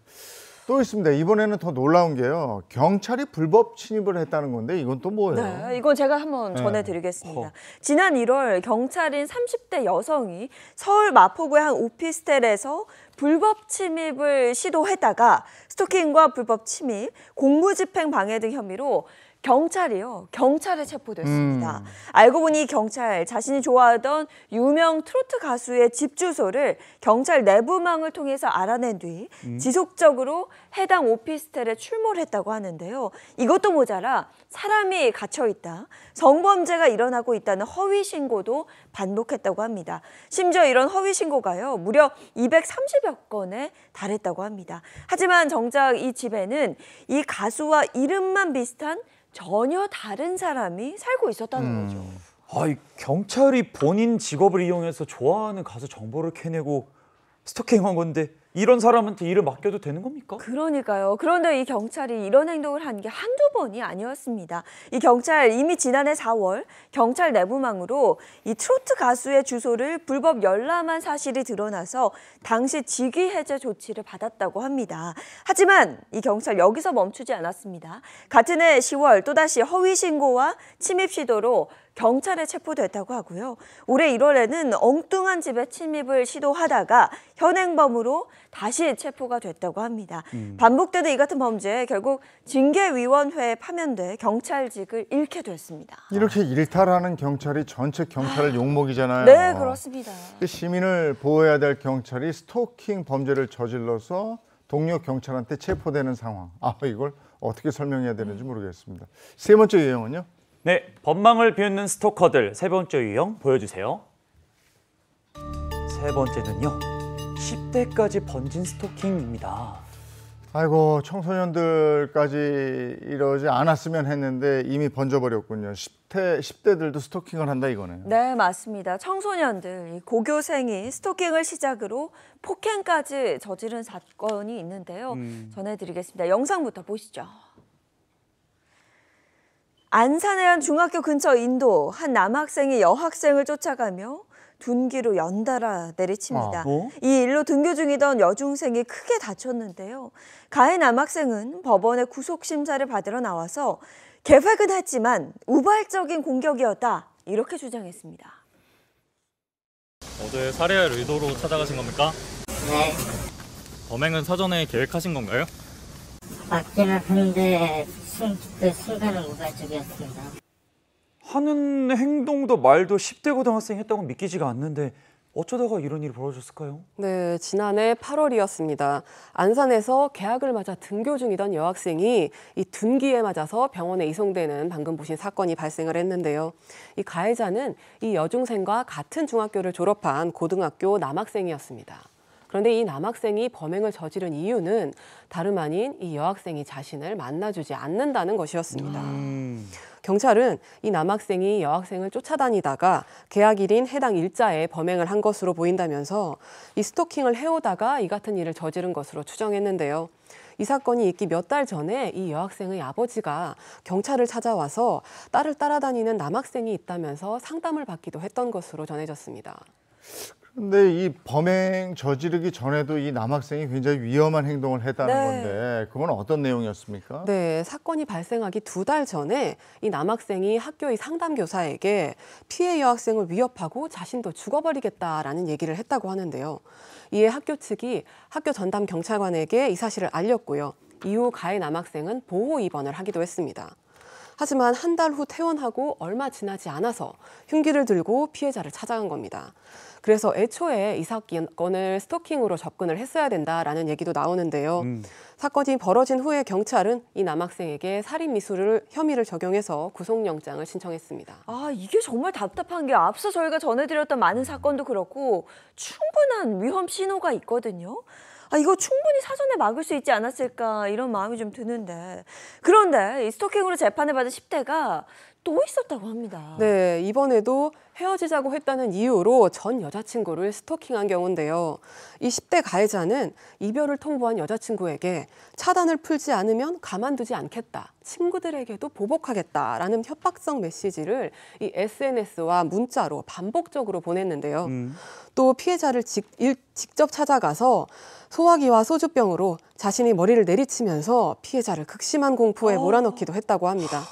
또 있습니다. 이번에는 더 놀라운 게요. 경찰이 불법 침입을 했다는 건데 이건 또 뭐예요? 네, 이건 제가 한번 네. 전해드리겠습니다. 지난 1월 경찰인 30대 여성이 서울 마포구의 한 오피스텔에서 불법 침입을 시도했다가 스토킹과 불법 침입, 공무집행 방해 등 혐의로 경찰에 체포됐습니다. 알고 보니 이 경찰 자신이 좋아하던 유명 트로트 가수의 집 주소를 경찰 내부망을 통해서 알아낸 뒤 지속적으로 해당 오피스텔에 출몰을 했다고 하는데요. 이것도 모자라 사람이 갇혀 있다, 성범죄가 일어나고 있다는 허위 신고도 반복했다고 합니다. 심지어 이런 허위 신고가요, 무려 230여 건에 달했다고 합니다. 하지만 정작 이 집에는 이 가수와 이름만 비슷한 전혀 다른 사람이 살고 있었다는 거죠. 아이, 경찰이 본인 직업을 이용해서 좋아하는 가수 정보를 캐내고 스토킹한 건데 이런 사람한테 일을 맡겨도 되는 겁니까? 그러니까요. 그런데 이 경찰이 이런 행동을 한 게 한두 번이 아니었습니다. 이 경찰 이미 지난해 4월 경찰 내부망으로 이 트로트 가수의 주소를 불법 열람한 사실이 드러나서 당시 직위 해제 조치를 받았다고 합니다. 하지만 이 경찰 여기서 멈추지 않았습니다. 같은 해 10월 또다시 허위 신고와 침입 시도로 경찰에 체포됐다고 하고요. 올해 1월에는 엉뚱한 집에 침입을 시도하다가 현행범으로 다시 체포가 됐다고 합니다. 반복되는 이 같은 범죄에 결국 징계위원회에 파면돼 경찰직을 잃게 됐습니다. 이렇게 일탈하는 경찰이 전체 경찰을 욕먹이잖아요. 네, 그렇습니다. 시민을 보호해야 될 경찰이 스토킹 범죄를 저질러서 동료 경찰한테 체포되는 상황. 이걸 어떻게 설명해야 되는지 모르겠습니다. 세 번째 유형은요? 네, 법망을 비웃는 스토커들 세 번째 유형 보여주세요. 세 번째는요, 10대까지 번진 스토킹입니다. 아이고, 청소년들까지 이러지 않았으면 했는데 이미 번져버렸군요. 10대들도 스토킹을 한다 이거네요. 네, 맞습니다. 청소년들, 이 고교생이 스토킹을 시작으로 폭행까지 저지른 사건이 있는데요. 전해드리겠습니다. 영상부터 보시죠. 안산의 한 중학교 근처 인도, 한 남학생이 여학생을 쫓아가며 둔기로 연달아 내리칩니다. 이 일로 등교 중이던 여중생이 크게 다쳤는데요. 가해 남학생은 법원에 구속심사를 받으러 나와서 개획은 했지만 우발적인 공격이었다, 이렇게 주장했습니다. 어제 살해할 의도로 찾아가신 겁니까? 네, 범행은 사전에 계획하신 건가요? 맞기는 한데 그 순간은 우발적이었습니다. 하는 행동도 말도 10대 고등학생이 했다고 믿기지가 않는데 어쩌다가 이런 일이 벌어졌을까요? 네, 지난해 8월이었습니다. 안산에서 개학을 맞아 등교 중이던 여학생이 이 둔기에 맞아서 병원에 이송되는 방금 보신 사건이 발생을 했는데요. 이 가해자는 이 여중생과 같은 중학교를 졸업한 고등학교 남학생이었습니다. 그런데 이 남학생이 범행을 저지른 이유는 다름 아닌 이 여학생이 자신을 만나주지 않는다는 것이었습니다. 경찰은 이 남학생이 여학생을 쫓아다니다가 개학일인 해당 일자에 범행을 한 것으로 보인다면서 이 스토킹을 해오다가 이 같은 일을 저지른 것으로 추정했는데요. 이 사건이 있기 몇 달 전에 이 여학생의 아버지가 경찰을 찾아와서 딸을 따라다니는 남학생이 있다면서 상담을 받기도 했던 것으로 전해졌습니다. 근데 이 범행 저지르기 전에도 이 남학생이 굉장히 위험한 행동을 했다는 네. 건데 그건 어떤 내용이었습니까? 네, 사건이 발생하기 2달 전에 이 남학생이 학교의 상담교사에게 피해 여학생을 위협하고 자신도 죽어버리겠다라는 얘기를 했다고 하는데요. 이에 학교 측이 학교 전담 경찰관에게 이 사실을 알렸고요. 이후 가해 남학생은 보호 입원을 하기도 했습니다. 하지만 한 달 후 퇴원하고 얼마 지나지 않아서 흉기를 들고 피해자를 찾아간 겁니다. 그래서 애초에 이 사건을 스토킹으로 접근을 했어야 된다라는 얘기도 나오는데요. 사건이 벌어진 후에 경찰은 이 남학생에게 살인 미수 혐의를 적용해서 구속영장을 신청했습니다. 이게 정말 답답한 게 앞서 저희가 전해드렸던 많은 사건도 그렇고 충분한 위험 신호가 있거든요. 이거 충분히 사전에 막을 수 있지 않았을까 이런 마음이 좀 드는데 그런데 이 스토킹으로 재판을 받은 10대가 또 있었다고 합니다. 네, 이번에도 헤어지자고 했다는 이유로 전 여자친구를 스토킹한 경우인데요. 이 10대 가해자는 이별을 통보한 여자친구에게 차단을 풀지 않으면 가만두지 않겠다, 친구들에게도 보복하겠다라는 협박성 메시지를 이 SNS와 문자로 반복적으로 보냈는데요. 또 피해자를 직접 찾아가서 소화기와 소주병으로 자신이 머리를 내리치면서 피해자를 극심한 공포에 몰아넣기도 했다고 합니다.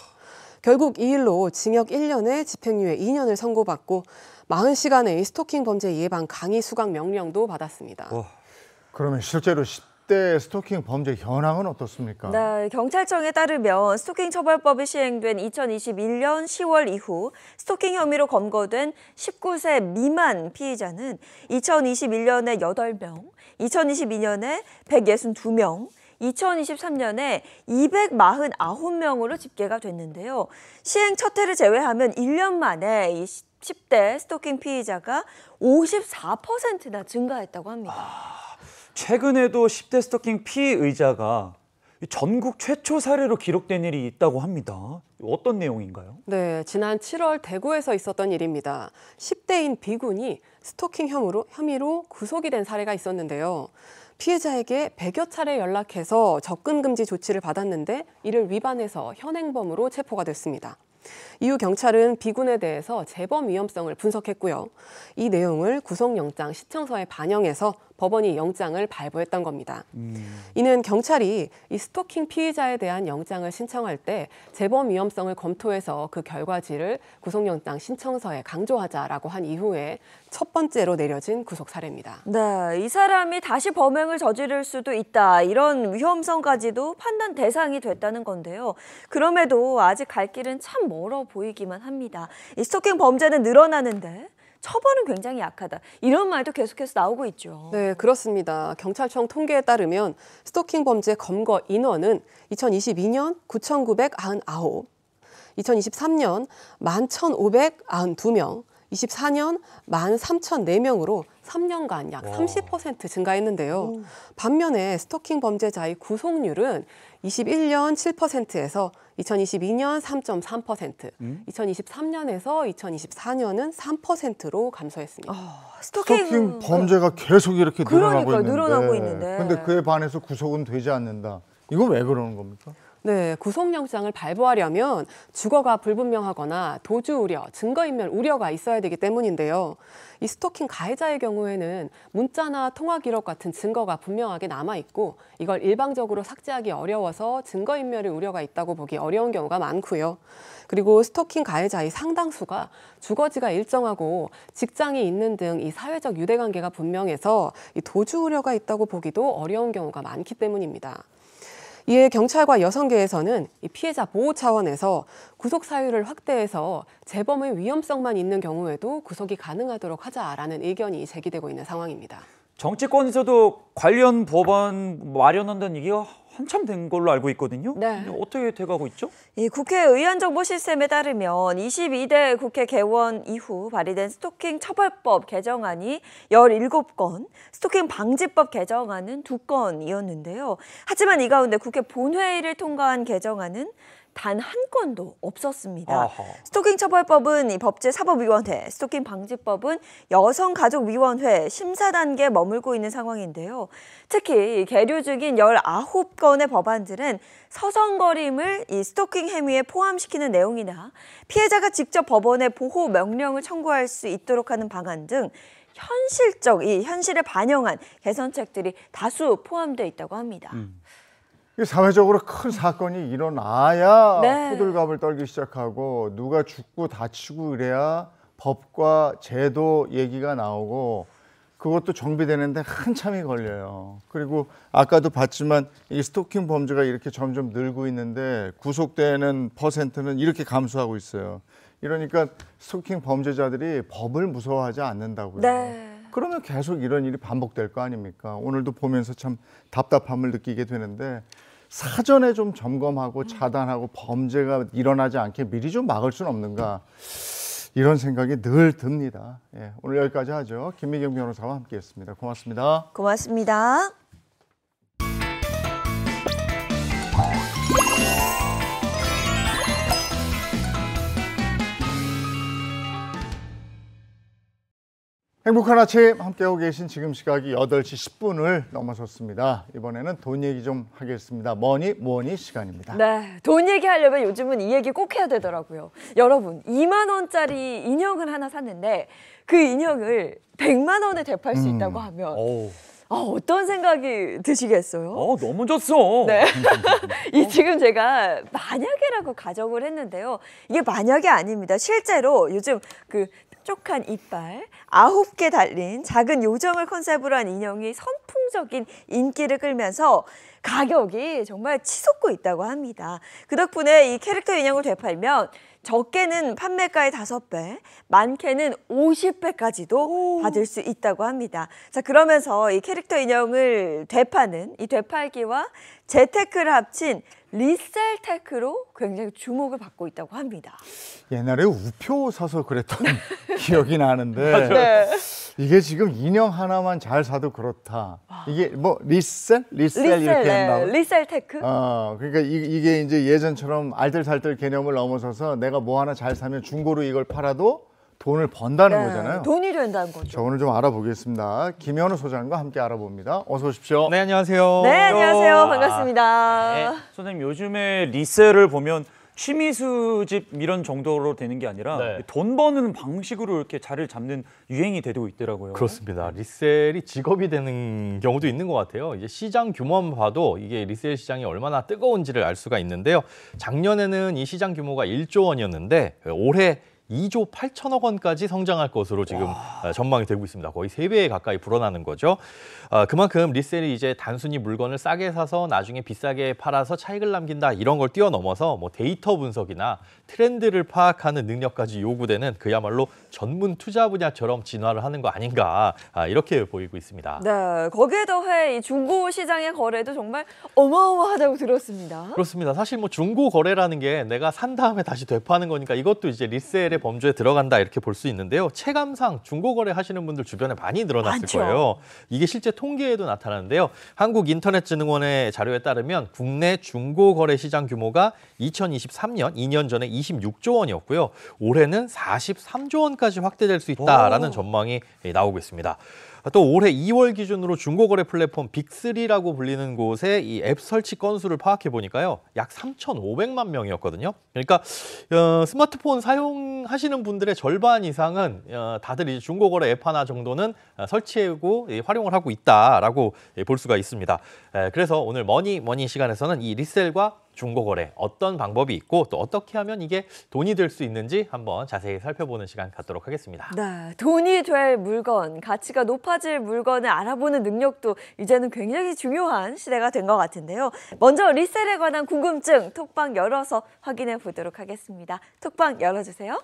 결국 이 일로 징역 1년에 집행유예 2년을 선고받고 40시간의 스토킹 범죄 예방 강의 수강 명령도 받았습니다. 그러면 실제로 10대 스토킹 범죄 현황은 어떻습니까? 네, 경찰청에 따르면 스토킹 처벌법이 시행된 2021년 10월 이후 스토킹 혐의로 검거된 19세 미만 피의자는 2021년에 8명, 2022년에 162명, 2023년에 249명으로 집계가 됐는데요. 시행 첫 해를 제외하면 1년 만에 이 10대 스토킹 피의자가 54%나 증가했다고 합니다. 최근에도 10대 스토킹 피의자가 전국 최초 사례로 기록된 일이 있다고 합니다. 어떤 내용인가요? 네, 지난 7월 대구에서 있었던 일입니다. 10대인 B군이 스토킹 혐의로 구속이 된 사례가 있었는데요. 피해자에게 100여 차례 연락해서 접근 금지 조치를 받았는데 이를 위반해서 현행범으로 체포가 됐습니다. 이후 경찰은 B군에 대해서 재범 위험성을 분석했고요. 이 내용을 구속영장 신청서에 반영해서 법원이 영장을 발부했던 겁니다. 이는 경찰이 이 스토킹 피의자에 대한 영장을 신청할 때 재범 위험성을 검토해서 그 결과지를 구속영장 신청서에 강조하자라고 한 이후에 첫 번째로 내려진 구속 사례입니다. 네, 이 사람이 다시 범행을 저지를 수도 있다. 이런 위험성까지도 판단 대상이 됐다는 건데요. 그럼에도 아직 갈 길은 참 멀어 보이기만 합니다. 이 스토킹 범죄는 늘어나는데 처벌은 굉장히 약하다. 이런 말도 계속해서 나오고 있죠. 네, 그렇습니다. 경찰청 통계에 따르면 스토킹 범죄 검거 인원은 2022년 9,999, 2023년 11,592명, 24년 13,004명으로 3년간 약 30% 증가했는데요. 반면에 스토킹 범죄자의 구속률은 21년 7%에서 2022년 3.3%, 2023년에서 2024년은 3%로 감소했습니다. 스토킹 범죄가 계속 이렇게 늘어나고 있는데. 근데 그에 반해서 구속은 되지 않는다. 이건 왜 그러는 겁니까? 네, 구속영장을 발부하려면 주거가 불분명하거나 도주 우려, 증거인멸 우려가 있어야 되기 때문인데요. 이 스토킹 가해자의 경우에는 문자나 통화 기록 같은 증거가 분명하게 남아있고 이걸 일방적으로 삭제하기 어려워서 증거인멸의 우려가 있다고 보기 어려운 경우가 많고요. 그리고 스토킹 가해자의 상당수가 주거지가 일정하고 직장이 있는 등 이 사회적 유대관계가 분명해서 이 도주 우려가 있다고 보기도 어려운 경우가 많기 때문입니다. 이에 경찰과 여성계에서는 이 피해자 보호 차원에서 구속 사유를 확대해서 재범의 위험성만 있는 경우에도 구속이 가능하도록 하자라는 의견이 제기되고 있는 상황입니다. 정치권에서도 관련 법안 마련한다는 얘기가 한참 된 걸로 알고 있거든요. 네. 어떻게 돼가고 있죠? 이 국회 의안정보시스템에 따르면 22대 국회 개원 이후 발의된 스토킹 처벌법 개정안이 17건, 스토킹 방지법 개정안은 2건이었는데요. 하지만 이 가운데 국회 본회의를 통과한 개정안은 단 한 건도 없었습니다. 아하. 스토킹 처벌법은 이 법제사법위원회, 스토킹 방지법은 여성가족위원회 심사 단계에 머물고 있는 상황인데요. 특히 계류 중인 19건의 법안들은 서성거림을 이 스토킹 행위에 포함시키는 내용이나 피해자가 직접 법원에 보호 명령을 청구할 수 있도록 하는 방안 등 이 현실을 반영한 개선책들이 다수 포함되어 있다고 합니다. 사회적으로 큰 사건이 일어나야 네. 호들갑을 떨기 시작하고 누가 죽고 다치고 이래야 법과 제도 얘기가 나오고 그것도 정비되는데 한참이 걸려요. 그리고 아까도 봤지만 이 스토킹 범죄가 이렇게 점점 늘고 있는데 구속되는 퍼센트는 이렇게 감소하고 있어요. 이러니까 스토킹 범죄자들이 법을 무서워하지 않는다고요. 네. 그러면 계속 이런 일이 반복될 거 아닙니까? 오늘도 보면서 참 답답함을 느끼게 되는데 사전에 좀 점검하고 차단하고 범죄가 일어나지 않게 미리 좀 막을 수는 없는가 이런 생각이 늘 듭니다. 예, 오늘 여기까지 하죠. 김미경 변호사와 함께했습니다. 고맙습니다. 고맙습니다. 행복한 아침 함께하고 계신 지금 시각이 8시 10분을 넘어섰습니다. 이번에는 돈 얘기 좀 하겠습니다. 뭐니 시간입니다. 네, 돈 얘기하려면 요즘은 이 얘기 꼭 해야 되더라고요. 여러분, 2만 원짜리 인형을 하나 샀는데 그 인형을 100만 원에 되팔 수 있다고 하면 어떤 생각이 드시겠어요? 너무 좋소. 네. 이 지금 제가 만약에라고 가정을 했는데요. 이게 만약에 아닙니다. 실제로 요즘 그 뾰족한 이빨, 9개 달린 작은 요정을 컨셉으로 한 인형이 선풍적인 인기를 끌면서 가격이 정말 치솟고 있다고 합니다. 그 덕분에 이 캐릭터 인형을 되팔면 적게는 판매가의 5배, 많게는 50배까지도 받을 수 있다고 합니다. 자, 그러면서 이 캐릭터 인형을 되파는 이 되팔기와 재테크를 합친 리셀 테크로 굉장히 주목을 받고 있다고 합니다. 옛날에 우표 사서 그랬던 기억이 나는데 네. 이게 지금 인형 하나만 잘 사도 그렇다. 이게 뭐 리셀 이렇게 한다고? 리셀 테크? 그러니까 이게 이제 예전처럼 알뜰살뜰 개념을 넘어서서 내가 뭐 하나 잘 사면 중고로 이걸 팔아도 돈을 번다는 거잖아요. 돈이 된다는 거죠. 저 오늘 좀 알아보겠습니다. 김현우 소장과 함께 알아봅니다. 어서 오십시오. 네, 안녕하세요. 네, 안녕하세요. 반갑습니다. 네. 선생님, 요즘에 리셀을 보면 취미 수집 이런 정도로 되는 게 아니라 돈 버는 방식으로 이렇게 자리를 잡는 유행이 되고 있더라고요. 그렇습니다. 리셀이 직업이 되는 경우도 있는 것 같아요. 이제 시장 규모만 봐도 이게 리셀 시장이 얼마나 뜨거운지를 알 수가 있는데요. 작년에는 이 시장 규모가 1조 원이었는데 올해 2조 8천억 원까지 성장할 것으로 지금 전망이 되고 있습니다. 거의 3배 가까이 불어나는 거죠. 그만큼 리셀이 이제 단순히 물건을 싸게 사서 나중에 비싸게 팔아서 차익을 남긴다 이런 걸 뛰어넘어서 뭐 데이터 분석이나 트렌드를 파악하는 능력까지 요구되는 그야말로 전문 투자 분야처럼 진화를 하는 거 아닌가 이렇게 보이고 있습니다. 네, 거기에 더해 이 중고 시장의 거래도 정말 어마어마하다고 들었습니다. 그렇습니다. 사실 뭐 중고 거래라는 게 내가 산 다음에 다시 되파는 거니까 이것도 이제 리셀의 범주에 들어간다 이렇게 볼 수 있는데요. 체감상 중고 거래 하시는 분들 주변에 많이 늘어났을 많죠. 거예요. 이게 실제 통계에도 나타나는데요. 한국인터넷진흥원의 자료에 따르면 국내 중고 거래 시장 규모가 2023년 2년 전에 26조 원이었고요. 올해는 43조 원까지 확대될 수 있다라는 전망이 나오고 있습니다. 또 올해 2월 기준으로 중고거래 플랫폼 빅3라고 불리는 곳에 이 앱 설치 건수를 파악해 보니까요. 약 3,500만 명이었거든요. 그러니까 스마트폰 사용하시는 분들의 절반 이상은 다들 이제 중고거래 앱 하나 정도는 설치하고 활용을 하고 있다라고 볼 수가 있습니다. 그래서 오늘 머니 시간에서는 이 리셀과 중고거래 어떤 방법이 있고 또 어떻게 하면 이게 돈이 될 수 있는지 한번 자세히 살펴보는 시간 갖도록 하겠습니다. 네, 돈이 될 물건, 가치가 높아질 물건을 알아보는 능력도 이제는 굉장히 중요한 시대가 된 것 같은데요. 먼저 리셀에 관한 궁금증 톡방 열어서 확인해 보도록 하겠습니다. 톡방 열어주세요.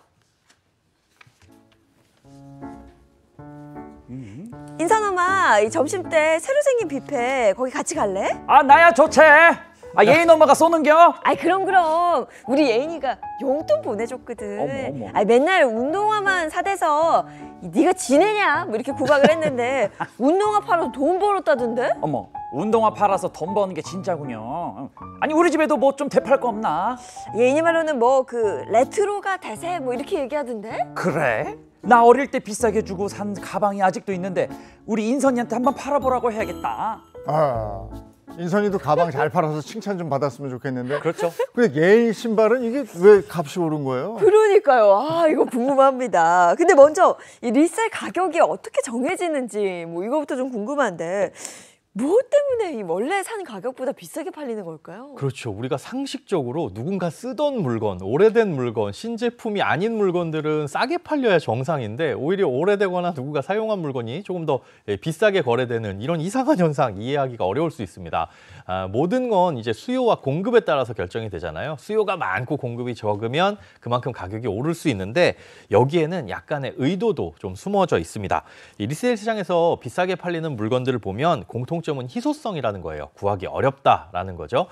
인선엄마, 이 점심 때 새로 생긴 뷔페 거기 같이 갈래? 나야 좋지. 예인 엄마가 쏘는겨? 그럼 우리 예인이가 용돈 보내줬거든. 어머. 맨날 운동화만 사대서 네가 지내냐 뭐 이렇게 구박을 했는데 운동화 팔아서 돈 벌었다던데? 어머, 운동화 팔아서 돈 버는 게 진짜군요. 아니, 우리 집에도 뭐 좀 되팔 거 없나? 예인이 말로는 뭐 그 레트로가 대세 뭐 이렇게 얘기하던데? 그래? 나 어릴 때 비싸게 주고 산 가방이 아직도 있는데 우리 인선이한테 한번 팔아보라고 해야겠다. 인선이도 가방 잘 팔아서 칭찬 좀 받았으면 좋겠는데. 그렇죠. 근데 예인 신발은 이게 왜 값이 오른 거예요? 그러니까요. 이거 궁금합니다. 근데 먼저 이 리셀 가격이 어떻게 정해지는지 뭐 이거부터 좀 궁금한데 무엇 때문에 이 원래 산 가격보다 비싸게 팔리는 걸까요? 그렇죠. 우리가 상식적으로 누군가 쓰던 물건, 오래된 물건, 신제품이 아닌 물건들은 싸게 팔려야 정상인데 오히려 오래되거나 누군가 사용한 물건이 조금 더 비싸게 거래되는 이런 이상한 현상 이해하기가 어려울 수 있습니다. 모든 건 이제 수요와 공급에 따라서 결정이 되잖아요. 수요가 많고 공급이 적으면 그만큼 가격이 오를 수 있는데 여기에는 약간의 의도도 좀 숨어져 있습니다. 이 리셀 시장에서 비싸게 팔리는 물건들을 보면 공통 공통점은 희소성이라는 거예요. 구하기 어렵다라는 거죠.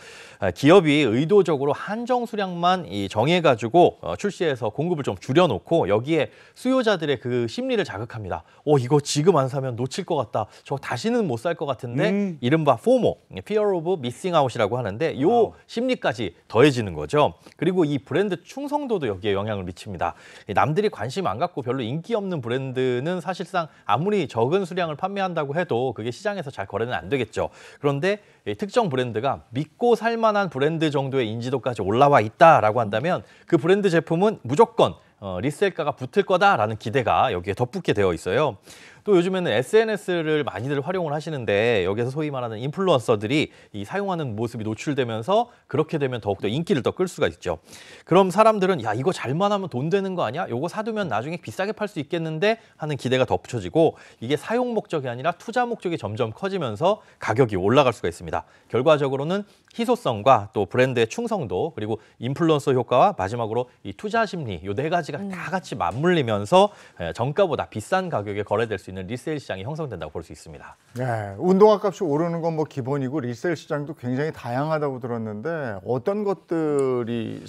기업이 의도적으로 한정 수량만 정해가지고 출시해서 공급을 좀 줄여놓고 여기에 수요자들의 그 심리를 자극합니다. 이거 지금 안 사면 놓칠 것 같다. 저 다시는 못 살 것 같은데 이른바 FOMO, Fear of Missing Out이라고 하는데 요 심리까지 더해지는 거죠. 그리고 이 브랜드 충성도도 여기에 영향을 미칩니다. 남들이 관심 안 갖고 별로 인기 없는 브랜드는 사실상 아무리 적은 수량을 판매한다고 해도 그게 시장에서 잘 거래는 안 되겠죠. 그런데 특정 브랜드가 믿고 살만한 브랜드 정도의 인지도까지 올라와 있다라고 한다면 그 브랜드 제품은 무조건 리셀가가 붙을 거다라는 기대가 여기에 덧붙게 되어 있어요. 또 요즘에는 SNS를 많이들 활용을 하시는데 여기서 소위 말하는 인플루언서들이 이 사용하는 모습이 노출되면서 그렇게 되면 더욱더 인기를 더 끌 수가 있죠. 그럼 사람들은 야 이거 잘만 하면 돈 되는 거 아니야? 요거 사두면 나중에 비싸게 팔 수 있겠는데 하는 기대가 덧붙여지고 이게 사용 목적이 아니라 투자 목적이 점점 커지면서 가격이 올라갈 수가 있습니다. 결과적으로는 희소성과 또 브랜드의 충성도 그리고 인플루언서 효과와 마지막으로 이 투자 심리 요 네 가지가 다 같이 맞물리면서 정가보다 비싼 가격에 거래될 수 있는 리세일 시장이 형성된다고 볼 수 있습니다. 네, 운동화 값이 오르는 건 뭐 기본이고 리세일 시장도 굉장히 다양하다고 들었는데 어떤 것들이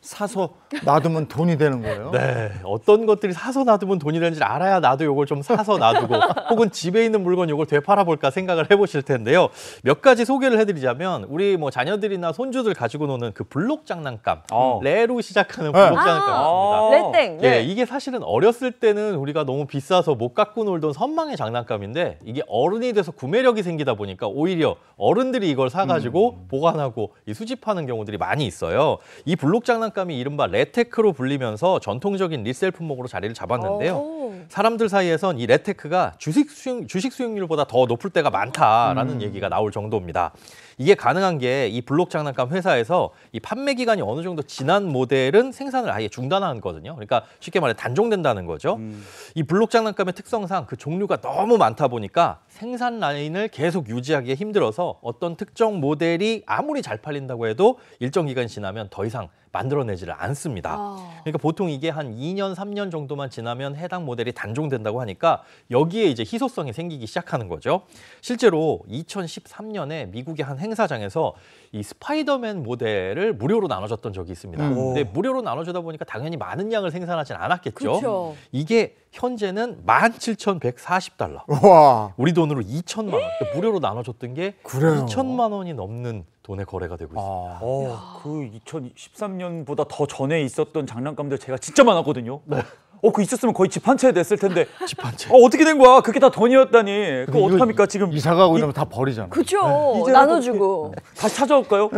사서 놔두면 돈이 되는 거예요? 네, 어떤 것들이 사서 놔두면 돈이 되는지 알아야 나도 이걸 좀 사서 놔두고 혹은 집에 있는 물건 이걸 되팔아볼까 생각을 해보실 텐데요. 몇 가지 소개를 해드리자면 우리 뭐 자녀들이나 손주들 가지고 노는 그 블록 장난감, 레로 시작하는 블록 장난감입니다. 레땡. 네, 이게 사실은 어렸을 때는 우리가 너무 비싸서 못 갖고 놀던 선망의 장난감인데 이게 어른이 돼서 구매력이 생기다 보니까 오히려 어른들이 이걸 사가지고 보관하고 수집하는 경우들이 많이 있어요. 이 블록 장난감이 이른바 레테크로 불리면서 전통적인 리셀 품목으로 자리를 잡았는데요. 사람들 사이에선 이 레테크가 주식 수익률보다 더 높을 때가 많다라는 얘기가 나올 정도입니다. 이게 가능한 게 이 블록 장난감 회사에서 이 판매 기간이 어느 정도 지난 모델은 생산을 아예 중단하거든요. 그러니까 쉽게 말해 단종된다는 거죠. 이 블록 장난감의 특성상 그 종류가 너무 많다 보니까 생산 라인을 계속 유지하기가 힘들어서 어떤 특정 모델이 아무리 잘 팔린다고 해도 일정 기간이 지나면 더 이상 만들어내지를 않습니다. 그러니까 보통 이게 한 2년, 3년 정도만 지나면 해당 모델이 단종된다고 하니까 여기에 이제 희소성이 생기기 시작하는 거죠. 실제로 2013년에 미국의 한 행사장에서 이 스파이더맨 모델을 무료로 나눠줬던 적이 있습니다. 근데 무료로 나눠주다 보니까 당연히 많은 양을 생산하진 않았겠죠. 그렇죠. 이게 현재는 17,140달러. 와, 우리 돈으로 2천만 원. 그러니까 무료로 나눠줬던 게 그래요? 2천만 원이 넘는 돈의 거래가 되고 있습니다. 그 2013년보다 더 전에 있었던 장난감들 제가 진짜 많았거든요. 네. 그 있었으면 거의 집 한 채 됐을 텐데. 집 한 채. 어떻게 된 거야? 그게 다 돈이었다니. 그거 어떡합니까 지금? 이사 가고 이러면 다 버리잖아. 그렇죠. 이제라도 나눠주고. 다시 찾아올까요?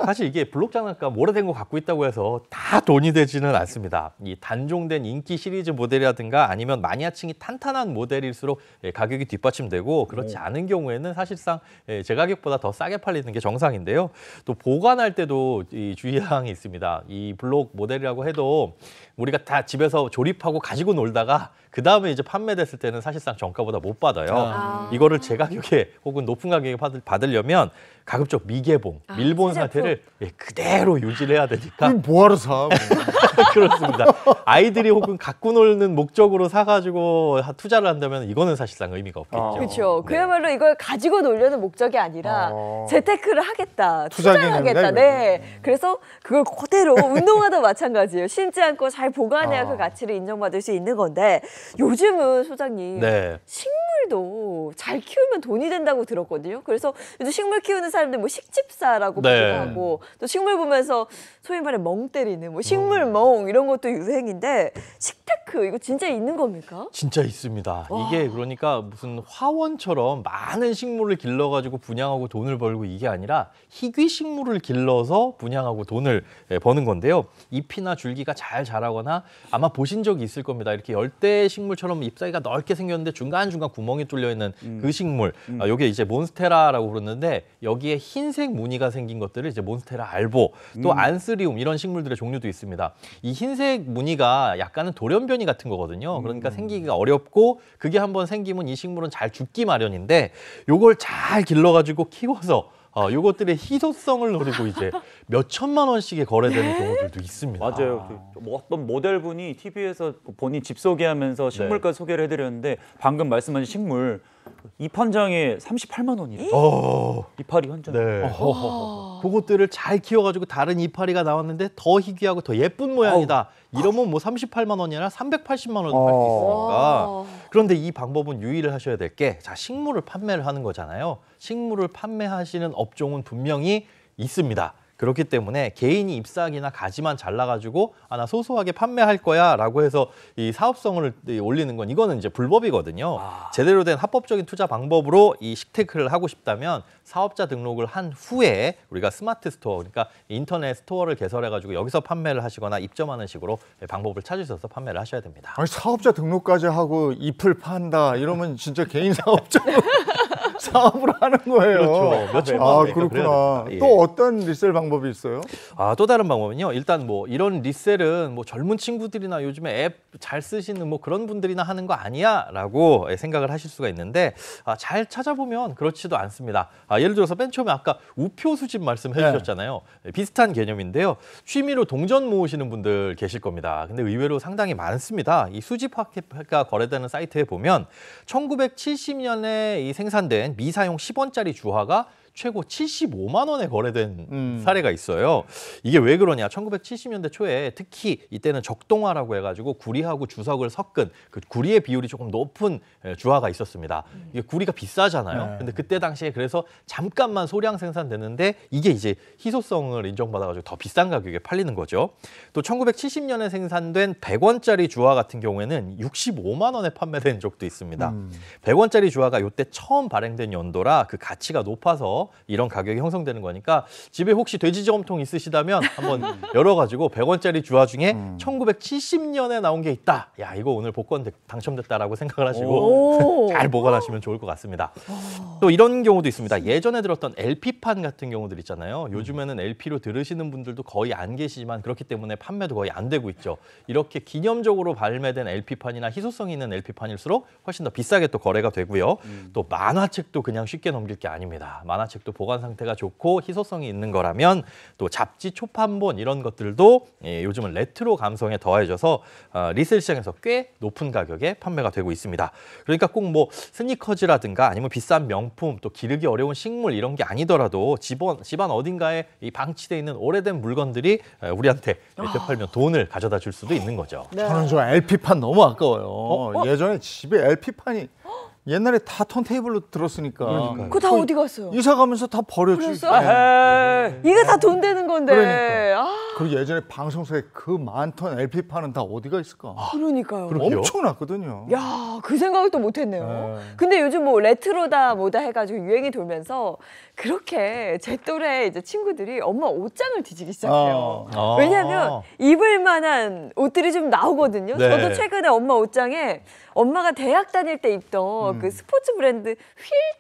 사실 이게 블록 장난감 오래된 거 갖고 있다고 해서 다 돈이 되지는 않습니다. 이 단종된 인기 시리즈 모델이라든가 아니면 마니아층이 탄탄한 모델일수록 가격이 뒷받침되고 그렇지 않은 경우에는 사실상 제 가격보다 더 싸게 팔리는 게 정상인데요. 또 보관할 때도 이 주의사항이 있습니다. 이 블록 모델이라고 해도 우리가 다 집에서 조립하고 가지고 놀다가 그 다음에 이제 판매됐을 때는 사실상 정가보다 못 받아요. 이거를 제 가격에 혹은 높은 가격에 받으려면 가급적 미개봉, 밀본 상태를 그대로 유지를 해야 되니까. 뭐하러 사? 그렇습니다. 아이들이 혹은 갖고 놀는 목적으로 사가지고 투자를 한다면 이거는 사실상 의미가 없겠죠. 그렇죠. 그야말로 이걸 가지고 놀려는 목적이 아니라 재테크를 하겠다, 투자를 하겠다. 네. 그래서 그걸 그대로 운동화도 마찬가지예요. 신지 않고 잘 보관해야 그 가치를 인정받을 수 있는 건데 요즘은 소장님 식물도 잘 키우면 돈이 된다고 들었거든요. 그래서 요즘 식물 키우는 사람들 뭐 식집사라고 보기도 하고 또 식물 보면서 소위 말해 멍 때리는 뭐 식물멍 이런 것도 유행인데 식테크 이거 진짜 있는 겁니까? 진짜 있습니다. 이게 그러니까 무슨 화원처럼 많은 식물을 길러가지고 분양하고 돈을 벌고 이게 아니라 희귀 식물을 길러서 분양하고 돈을 버는 건데요. 잎이나 줄기가 잘 자라거나 아마 보신 적이 있을 겁니다. 이렇게 열대 식물처럼 잎사귀가 넓게 생겼는데 중간중간 구멍이 뚫려 있는 그 식물. 이게 이제 몬스테라라고 부르는데 여기에 흰색 무늬가 생긴 것들을 이제 몬스테라 알보, 또 안스리움 이런 식물들의 종류도 있습니다. 이 흰색 무늬가 약간은 돌연변이 같은 거거든요. 그러니까 생기기가 어렵고 그게 한번 생기면 이 식물은 잘 죽기 마련인데 요걸 잘 길러가지고 키워서 요것들의 희소성을 노리고 이제 몇 천만 원씩에 거래되는 경우들도 있습니다. 맞아요. 뭐 어떤 모델분이 TV에서 본인 집 소개하면서 식물까지 소개를 해드렸는데 방금 말씀하신 식물 잎1장에 38만 원이래요. 이파리 한 장. 네. 그것들을 잘 키워가지고 다른 이파리가 나왔는데 더 희귀하고 더 예쁜 모양이다. 이러면 뭐 38만 원이 아니라 380만 원도 할 수 있으니까. 그런데 이 방법은 유의를 하셔야 될 게, 자, 식물을 판매를 하는 거잖아요. 식물을 판매하시는 업종은 분명히 있습니다. 그렇기 때문에 개인이 잎사귀나 가지만 잘라가지고 나 소소하게 판매할 거야 라고 해서 이 사업성을 올리는 건 이거는 이제 불법이거든요. 제대로 된 합법적인 투자 방법으로 이 식테크를 하고 싶다면 사업자 등록을 한 후에 우리가 스마트 스토어, 그러니까 인터넷 스토어를 개설해가지고 여기서 판매를 하시거나 입점하는 식으로 방법을 찾으셔서 판매를 하셔야 됩니다. 아니, 사업자 등록까지 하고 잎을 판다 이러면 진짜 개인 사업자 사업을 하는 거예요. 그렇죠. 몇천만 그렇구나. 또 어떤 리셀 방법이 있어요? 또 다른 방법은요. 일단 뭐 이런 리셀은 뭐 젊은 친구들이나 요즘에 앱 잘 쓰시는 뭐 그런 분들이나 하는 거 아니야라고 생각을 하실 수가 있는데 잘 찾아보면 그렇지도 않습니다. 예를 들어서 맨 처음에 아까 우표 수집 말씀해 주셨잖아요. 비슷한 개념인데요. 취미로 동전 모으시는 분들 계실 겁니다. 근데 의외로 상당히 많습니다. 이 수집화가 거래되는 사이트에 보면 1970년에 이 생산된 미사용 10원짜리 주화가 최고 75만 원에 거래된 사례가 있어요. 이게 왜 그러냐? 1970년대 초에 특히 이때는 적동화라고 해가지고 구리하고 주석을 섞은 그 구리의 비율이 조금 높은 주화가 있었습니다. 이게 구리가 비싸잖아요. 근데 그때 당시에 그래서 잠깐만 소량 생산되는데 이게 이제 희소성을 인정받아가지고 더 비싼 가격에 팔리는 거죠. 또 1970년에 생산된 100원짜리 주화 같은 경우에는 65만 원에 판매된 적도 있습니다. 100원짜리 주화가 이때 처음 발행된 연도라 그 가치가 높아서 이런 가격이 형성되는 거니까 집에 혹시 돼지 저금통 있으시다면 한번 열어가지고 100원짜리 주화 중에 1970년에 나온 게 있다. 야, 이거 오늘 복권 당첨됐다라고 생각을 하시고 잘 보관하시면 좋을 것 같습니다. 또 이런 경우도 있습니다. 예전에 들었던 LP판 같은 경우들 있잖아요. 요즘에는 LP로 들으시는 분들도 거의 안 계시지만 그렇기 때문에 판매도 거의 안 되고 있죠. 이렇게 기념적으로 발매된 LP판이나 희소성 있는 LP판일수록 훨씬 더 비싸게 또 거래가 되고요. 또 만화책도 그냥 쉽게 넘길 게 아닙니다. 만화책도 보관 상태가 좋고 희소성이 있는 거라면 또 잡지, 초판본 이런 것들도 요즘은 레트로 감성에 더해져서 리셀 시장에서 꽤 높은 가격에 판매가 되고 있습니다. 그러니까 꼭 뭐 스니커즈라든가 아니면 비싼 명품, 또 기르기 어려운 식물 이런 게 아니더라도 집안 어딘가에 이 방치돼 있는 오래된 물건들이 우리한테 이렇게 팔면 돈을 가져다 줄 수도 있는 거죠. 저는 저 LP판 너무 아까워요. 예전에 집에 LP판이 옛날에 다 턴테이블로 들었으니까. 그거 다 어디 갔어요? 이사 가면서 다 버렸지. 이거 다 돈 되는 건데. 그러니까. 그리고 예전에 방송사에 그 많던 LP판은 다 어디가 있을까? 그러니까요. 엄청났거든요. 야, 그 생각을 또 못했네요. 근데 요즘 뭐 레트로다 뭐다 해가지고 유행이 돌면서 그렇게 제 또래 이제 친구들이 엄마 옷장을 뒤지기 시작해요. 왜냐하면 입을 만한 옷들이 좀 나오거든요. 네. 저도 최근에 엄마 옷장에 엄마가 대학 다닐 때 입던 그 스포츠 브랜드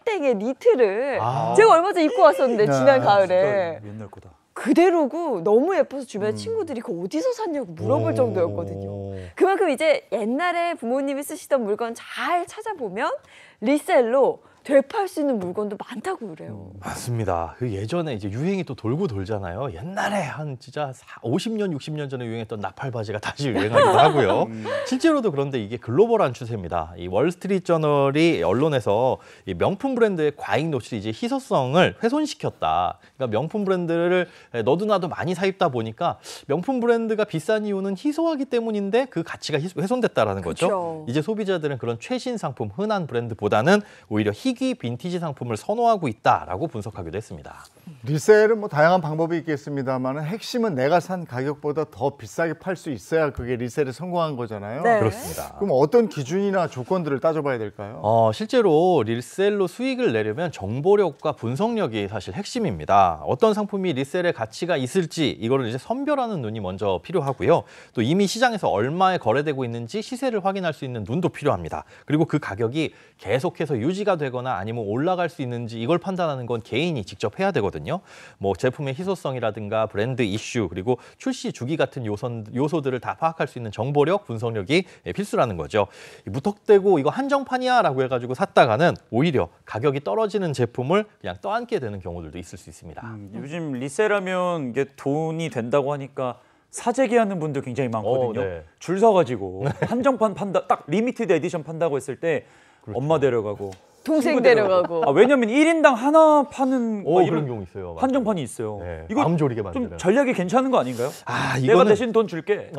휠땡의 니트를 제가 얼마 전에 입고 왔었는데 지난 가을에. 옛날 거다. 그대로고 너무 예뻐서 주변 친구들이 그거 어디서 샀냐고 물어볼 정도였거든요. 그만큼 이제 옛날에 부모님이 쓰시던 물건 잘 찾아보면 리셀로 되팔 수 있는 물건도 많다고 그래요. 맞습니다. 그 예전에 이제 유행이 또 돌고 돌잖아요. 옛날에 한 진짜 50년, 60년 전에 유행했던 나팔 바지가 다시 유행하기도 하고요. 실제로도 그런데 이게 글로벌한 추세입니다. 이 월스트리트저널이 언론에서 이 명품 브랜드의 과잉 노출이 이제 희소성을 훼손시켰다. 그러니까 명품 브랜드를 너도 나도 많이 사 입다 보니까 명품 브랜드가 비싼 이유는 희소하기 때문인데 그 가치가 훼손됐다라는 거죠. 그렇죠. 이제 소비자들은 그런 최신 상품, 흔한 브랜드보다는 오히려 희귀 빈티지 상품을 선호하고 있다라고 분석하기도 했습니다. 리셀은 뭐 다양한 방법이 있겠습니다만 핵심은 내가 산 가격보다 더 비싸게 팔 수 있어야 그게 리셀에 성공한 거잖아요. 네. 그렇습니다. 그럼 어떤 기준이나 조건들을 따져봐야 될까요? 실제로 리셀로 수익을 내려면 정보력과 분석력이 사실 핵심입니다. 어떤 상품이 리셀의 가치가 있을지 이거를 이제 선별하는 눈이 먼저 필요하고요. 또 이미 시장에서 얼마에 거래되고 있는지 시세를 확인할 수 있는 눈도 필요합니다. 그리고 그 가격이 계속해서 유지가 되거나 아니면 올라갈 수 있는지 이걸 판단하는 건 개인이 직접 해야 되거든요. 있거든요. 뭐 제품의 희소성이라든가 브랜드 이슈 그리고 출시 주기 같은 요소들을 다 파악할 수 있는 정보력, 분석력이 필수라는 거죠. 무턱대고 이거 한정판이야라고 해가지고 샀다가는 오히려 가격이 떨어지는 제품을 그냥 떠안게 되는 경우들도 있을 수 있습니다. 요즘 리셀하면 이게 돈이 된다고 하니까 사재기하는 분들 굉장히 많거든요. 네. 줄 서가지고 한정판 판다, 딱 리미티드 에디션 판다고 했을 때 그렇죠. 엄마 데려가고 동생 친구 데려가고. 아, 왜냐면 1인당 하나 파는 뭐 그런 경우 있어요. 한정판이 있어요. 네, 이거 마음 졸이게 만드는. 좀 전략이 괜찮은 거 아닌가요? 아, 내가 이거는 대신 돈 줄게.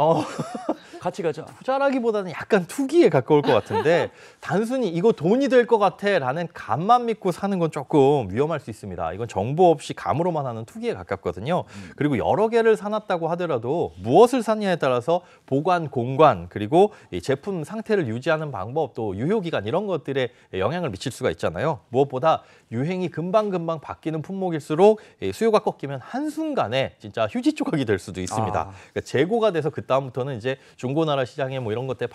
같이 가자. 투자라기보다는 약간 투기에 가까울 것 같은데 단순히 이거 돈이 될 것 같아라는 감만 믿고 사는 건 조금 위험할 수 있습니다. 이건 정보 없이 감으로만 하는 투기에 가깝거든요. 그리고 여러 개를 사놨다고 하더라도 무엇을 샀냐에 따라서 보관, 공관 그리고 이 제품 상태를 유지하는 방법 또 유효기간 이런 것들에 영향을 미칠 수가 있잖아요. 무엇보다 유행이 금방금방 바뀌는 품목일수록 수요가 꺾이면 한순간에 진짜 휴지 조각이 될 수도 있습니다. 그러니까 재고가 돼서 그다음부터는 이제 중고나라 시장에 뭐 이런 것들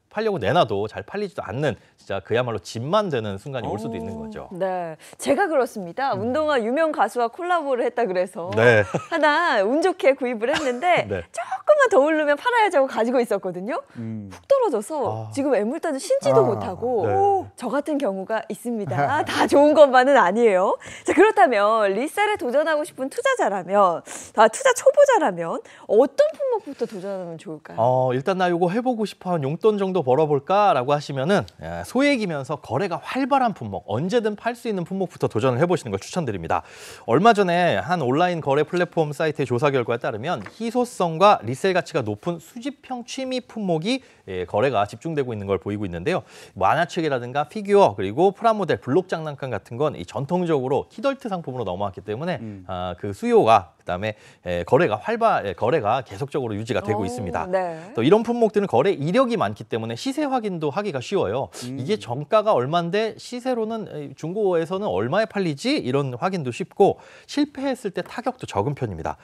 팔려고 내놔도 잘 팔리지도 않는 진짜 그야말로 짐만 되는 순간이 올 수도 있는 거죠. 네, 제가 그렇습니다. 운동화 유명 가수와 콜라보를 했다 그래서 네. 하나 운 좋게 구입을 했는데 네. 조금만 더 오르면 팔아야지 하고 가지고 있었거든요. 훅 떨어져서 지금 애물단을 신지도 못하고 네. 저 같은 경우가 있습니다. 다 좋은 것만은 아니에요. 자, 그렇다면 리셀에 도전하고 싶은 투자자라면, 투자 초보자라면 어떤 품목부터 도전하면 좋을까요? 일단 나 이거 해보고 싶어 한 용돈 정도 벌어볼까라고 하시면은 소액이면서 거래가 활발한 품목, 언제든 팔 수 있는 품목부터 도전을 해보시는 걸 추천드립니다. 얼마 전에 한 온라인 거래 플랫폼 사이트의 조사 결과에 따르면 희소성과 리셀 가치가 높은 수집형 취미 품목이 거래가 집중되고 있는 걸 보이고 있는데요. 만화책이라든가 피규어 그리고 프라모델, 블록 장난감 같은 건 전통적으로 키덜트 상품으로 넘어왔기 때문에 그 수요가 그다음에 거래가 계속적으로 유지가 되고 있습니다. 네. 또 이런 품목들은 거래 이력이 많기 때문에 시세 확인도 하기가 쉬워요. 이게 정가가 얼마인데 시세로는 중고에서는 얼마에 팔리지? 이런 확인도 쉽고 실패했을 때 타격도 적은 편입니다.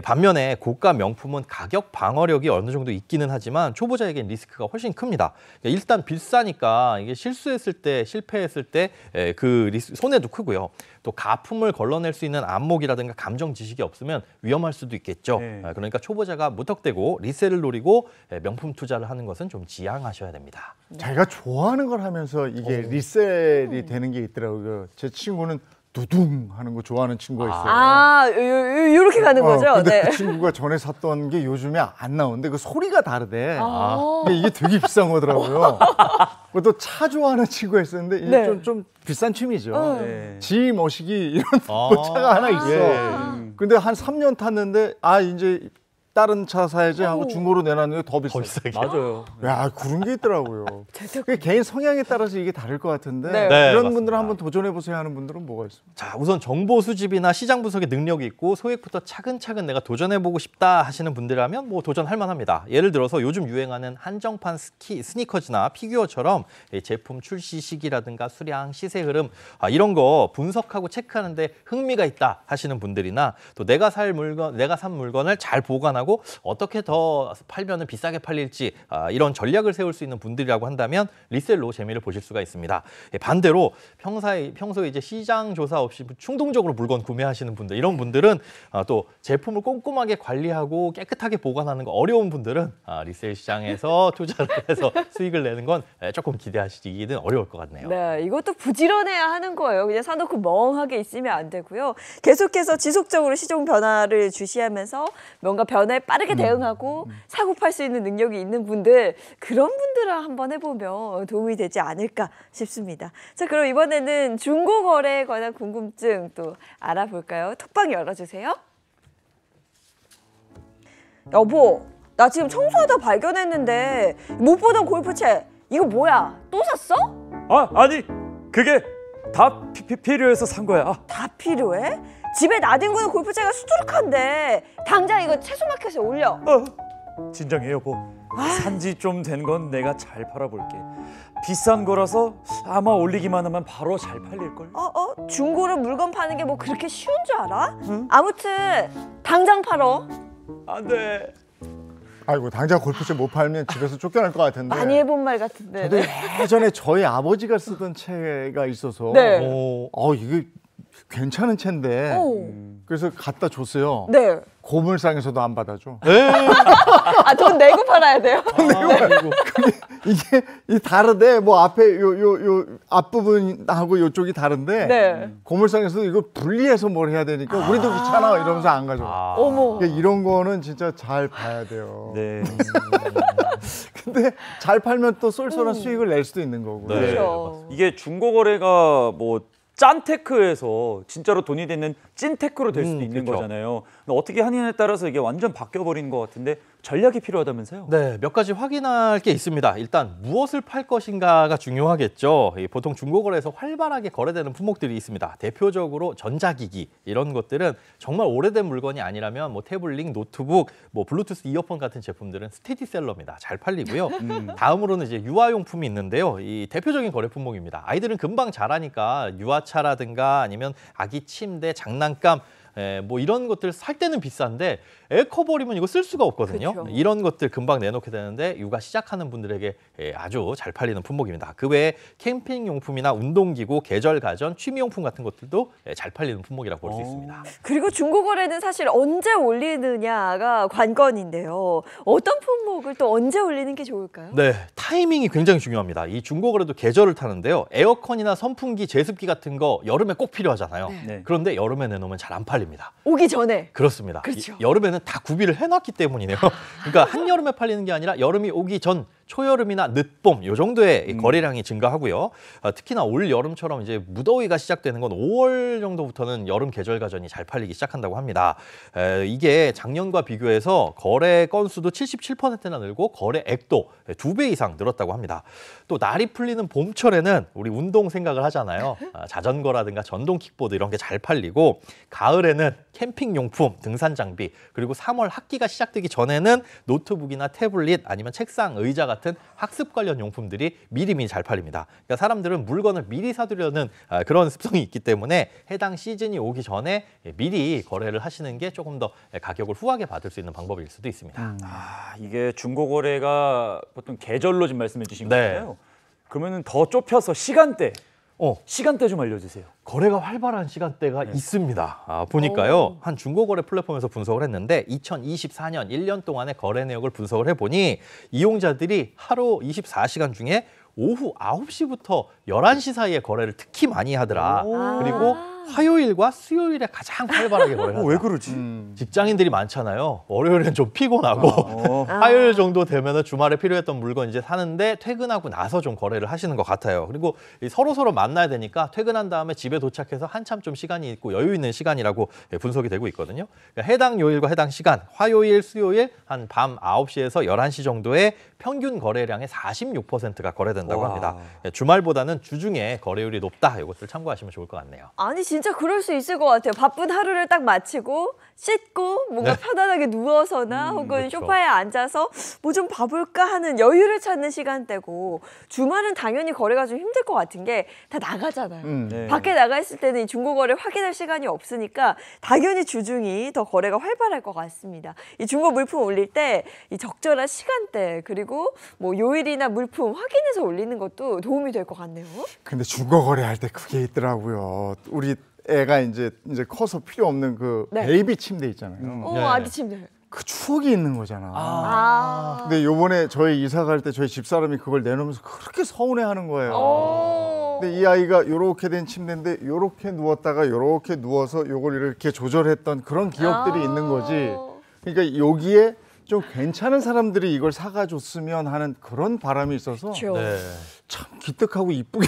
반면에 고가 명품은 가격 방어력이 어느 정도 있기는 하지만 초보자에겐 리스크가 훨씬 큽니다. 일단 비싸니까 이게 실수했을 때, 실패했을 때 그 손해도 크고요. 또 가품을 걸러낼 수 있는 안목이라든가 감정 지식이 없으면 위험할 수도 있겠죠. 네. 그러니까 초보자가 무턱대고 리셀을 노리고 명품 투자를 하는 것은 좀 지양하셔야 됩니다. 자기가 좋아하는 걸 하면서 이게 리셀이 되는 게 있더라고요. 제 친구는 두둥 하는 거 좋아하는 친구가 있어요. 이렇게 가는 거죠? 근데 네. 그 친구가 전에 샀던 게 요즘에 안 나오는데 그 소리가 다르대. 근데 이게 되게 비싼 거더라고요. 또 차 좋아하는 친구가 있었는데 이게 네. 좀 비싼 취미죠. 네. 지 머시기 이런 차가 하나 있어. 근데 한 3년 탔는데 이제 다른 차 사야지 하고 중고로 내놨는데 더 비싸게. 맞아요. 야, 그런 게 있더라고요. 그게 개인 성향에 따라서 이게 다를 것 같은데 네. 네, 이런 맞습니다. 분들은 한번 도전해보세요 하는 분들은 뭐가 있습니까? 자, 우선 정보 수집이나 시장 분석에 능력이 있고 소액부터 차근차근 내가 도전해보고 싶다 하시는 분들이라면 뭐 도전할 만합니다. 예를 들어서 요즘 유행하는 한정판 스니커즈나 피규어처럼 제품 출시 시기라든가 수량, 시세 흐름 이런 거 분석하고 체크하는데 흥미가 있다 하시는 분들이나 또 내가 산 물건을 잘 보관하고 어떻게 더 팔면 비싸게 팔릴지 이런 전략을 세울 수 있는 분들이라고 한다면 리셀로 재미를 보실 수가 있습니다. 반대로 평소에 이제 시장 조사 없이 충동적으로 물건 구매하시는 분들 이런 분들은 또 제품을 꼼꼼하게 관리하고 깨끗하게 보관하는 거 어려운 분들은 리셀 시장에서 투자를 해서 수익을 내는 건 조금 기대하시기는 어려울 것 같네요. 네, 이것도 부지런해야 하는 거예요. 그냥 사놓고 멍하게 있으면 안 되고요. 계속해서 지속적으로 시종 변화를 주시하면서 뭔가 변화에 빠르게 대응하고 사고 팔 수 있는 능력이 있는 분들, 그런 분들을 한번 해보면 도움이 되지 않을까 싶습니다. 자, 그럼 이번에는 중고 거래에 관한 궁금증 또 알아볼까요? 톡방 열어주세요. 여보, 나 지금 청소하다 발견했는데 못 보던 골프채 이거 뭐야? 또 샀어? 아니 그게 다 필요해서 산 거야. 다 필요해? 집에 나뒹구는 골프채가 수두룩한데 당장 이거 채소마켓에 올려. 진정해 여보. 산지 좀 된 건 내가 잘 팔아볼게. 비싼 거라서 아마 올리기만 하면 바로 잘 팔릴걸. 중고로 물건 파는 게 뭐 그렇게 쉬운 줄 알아? 아무튼 당장 팔어. 안 돼. 아이고, 당장 골프채 못 팔면 집에서 쫓겨날 것 같은데. 많이 해본 말 같은데. 저도 예전에 저희 아버지가 쓰던 채가 있어서 네. 이게 괜찮은 채인데 오. 그래서 갖다 줬어요. 네. 고물상에서도 안 받아줘. 아, 돈 내고 팔아야 돼요? 이게 다르대. 뭐 앞에 요 앞부분하고 요쪽이 다른데 네. 고물상에서도 이거 분리해서 뭘 해야 되니까 우리도 귀찮아 이러면서 안 가져. 어머. 그러니까 이런 거는 진짜 잘 봐야 돼요. 네. 근데 잘 팔면 또 쏠쏠한 수익을 낼 수도 있는 거고. 네. 그렇죠. 이게 중고 거래가 뭐 짠테크에서 진짜로 돈이 되는 찐테크로 될 수도 있는 그렇죠. 거잖아요. 근데 어떻게 하느냐에 따라서 이게 완전 바뀌어 버리는 것 같은데 전략이 필요하다면서요? 네, 몇 가지 확인할 게 있습니다. 일단 무엇을 팔 것인가가 중요하겠죠. 보통 중고거래에서 활발하게 거래되는 품목들이 있습니다. 대표적으로 전자기기 이런 것들은 정말 오래된 물건이 아니라면 뭐 태블릿, 노트북, 뭐 블루투스 이어폰 같은 제품들은 스테디셀러입니다. 잘 팔리고요. 다음으로는 이제 유아용품이 있는데요. 이 대표적인 거래 품목입니다. 아이들은 금방 자라니까 유아차라든가 아니면 아기 침대, 장난감 뭐 이런 것들 살 때는 비싼데 애 커버리면 이거 쓸 수가 없거든요. 그렇죠. 이런 것들 금방 내놓게 되는데 육아 시작하는 분들에게 아주 잘 팔리는 품목입니다. 그 외에 캠핑용품이나 운동기구, 계절가전, 취미용품 같은 것들도 잘 팔리는 품목이라고 볼 수 있습니다. 그리고 중고거래는 사실 언제 올리느냐가 관건인데요. 어떤 품목을 또 언제 올리는 게 좋을까요? 네, 타이밍이 굉장히 중요합니다. 이 중고거래도 계절을 타는데요. 에어컨이나 선풍기, 제습기 같은 거 여름에 꼭 필요하잖아요. 네. 그런데 여름에 내놓으면 잘 안 팔립니다. 오기 전에. 그렇습니다. 그렇죠. 여름에는 다 구비를 해놨기 때문이네요. 그러니까 한여름에 팔리는 게 아니라 여름이 오기 전 초여름이나 늦봄 요 정도의 거래량이 증가하고요. 특히나 올 여름처럼 이제 무더위가 시작되는 건 5월 정도부터는 여름 계절 가전이 잘 팔리기 시작한다고 합니다. 이게 작년과 비교해서 거래 건수도 77%나 늘고 거래액도 2배 이상 늘었다고 합니다. 또 날이 풀리는 봄철에는 우리 운동 생각을 하잖아요. 자전거라든가 전동 킥보드 이런 게 잘 팔리고 가을에는 캠핑용품, 등산 장비 그리고 3월 학기가 시작되기 전에는 노트북이나 태블릿 아니면 책상, 의자 같은 학습 관련 용품들이 미리미리 잘 팔립니다. 그러니까 사람들은 물건을 미리 사두려는 그런 습성이 있기 때문에 해당 시즌이 오기 전에 미리 거래를 하시는 게 조금 더 가격을 후하게 받을 수 있는 방법일 수도 있습니다. 아, 이게 중고 거래가 보통 계절로 지금 말씀해 주신 네. 거예요. 그러면은 더 좁혀서 시간대 좀 알려주세요. 거래가 활발한 시간대가 있습니다. 보니까요. 한 중고거래 플랫폼에서 분석을 했는데 2024년 1년 동안의 거래 내역을 분석을 해보니 이용자들이 하루 24시간 중에 오후 9시부터 11시 사이에 거래를 특히 많이 하더라. 그리고 화요일과 수요일에 가장 활발하게 거래를 한다. 왜 그러지? 직장인들이 많잖아요. 월요일엔 좀 피곤하고 화요일 정도 되면 주말에 필요했던 물건 이제 사는데 퇴근하고 나서 좀 거래를 하시는 것 같아요. 그리고 서로 만나야 되니까 퇴근한 다음에 집에 도착해서 한참 좀 시간이 있고 여유 있는 시간이라고 분석이 되고 있거든요. 그러니까 해당 요일과 해당 시간, 화요일, 수요일 한 밤 9시에서 11시 정도의 평균 거래량의 46%가 거래된다고 합니다. 주말보다는 주중에 거래율이 높다. 이것들 참고하시면 좋을 것 같네요. 아니 진짜 그럴 수 있을 것 같아요. 바쁜 하루를 딱 마치고 씻고 뭔가 편안하게 누워서나 혹은 그렇죠. 소파에 앉아서 뭐 좀 봐볼까 하는 여유를 찾는 시간대고 주말은 당연히 거래가 좀 힘들 것 같은 게 다 나가잖아요. 네. 밖에 나가 있을 때는 이 중고거래 확인할 시간이 없으니까 당연히 주중이 더 거래가 활발할 것 같습니다. 이 중고 물품 올릴 때 이 적절한 시간대 그리고 뭐 요일이나 물품 확인해서 올리는 것도 도움이 될 것 같네요. 근데 중고 거래할 때 그게 있더라고요. 우리 애가 이제 커서 필요 없는 그 네. 베이비 침대 있잖아요. 아기 침대. 그 추억이 있는 거잖아. 근데 요번에 저희 이사 갈 때 저희 집사람이 그걸 내놓으면서 그렇게 서운해하는 거예요. 근데 이 아이가 요렇게 된 침대인데 요렇게 누웠다가 요렇게 누워서 요걸 이렇게 조절했던 그런 기억들이 있는 거지. 그러니까 여기에 좀 괜찮은 사람들이 이걸 사가 줬으면 하는 그런 바람이 있어서 그렇죠. 네. 참 기특하고 이쁘게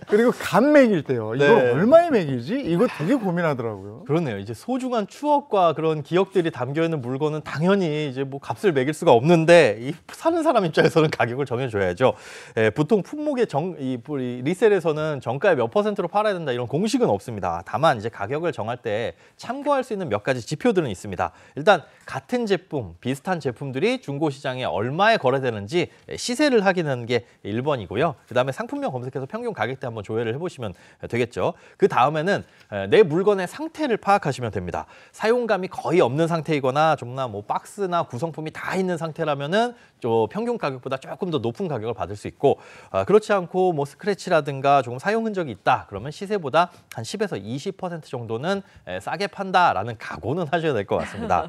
그리고 간 먹일 때요. 이걸 네. 얼마에 먹이지? 이거 되게 고민하더라고요. 그렇네요. 이제 소중한 추억과 그런 기억들이 담겨 있는 물건은 당연히 이제 뭐 값을 매길 수가 없는데 이 사는 사람 입장에서는 가격을 정해줘야죠. 보통 품목의 이 리셀에서는 정가의 몇 %로 팔아야 된다 이런 공식은 없습니다. 다만 이제 가격을 정할 때 참고할 수 있는 몇 가지 지표들은 있습니다. 일단 같은 제품, 비슷한 제품들이 중고 시장에 얼마에 거래되는지 시세를 확인하는 게 1번이고요. 그다음에 상품명 검색해서 평균 가격대 한번 조회를 해보시면 되겠죠. 그 다음에는 내 물건의 상태를 파악하시면 됩니다. 사용감이 거의 없는 상태이거나 좀나 뭐 박스나 구성품이 다 있는 상태라면은 좀 평균 가격보다 조금 더 높은 가격을 받을 수 있고 그렇지 않고 뭐 스크래치라든가 조금 사용 흔적이 있다 그러면 시세보다 한 10에서 20% 정도는 싸게 판다라는 각오는 하셔야 될 것 같습니다.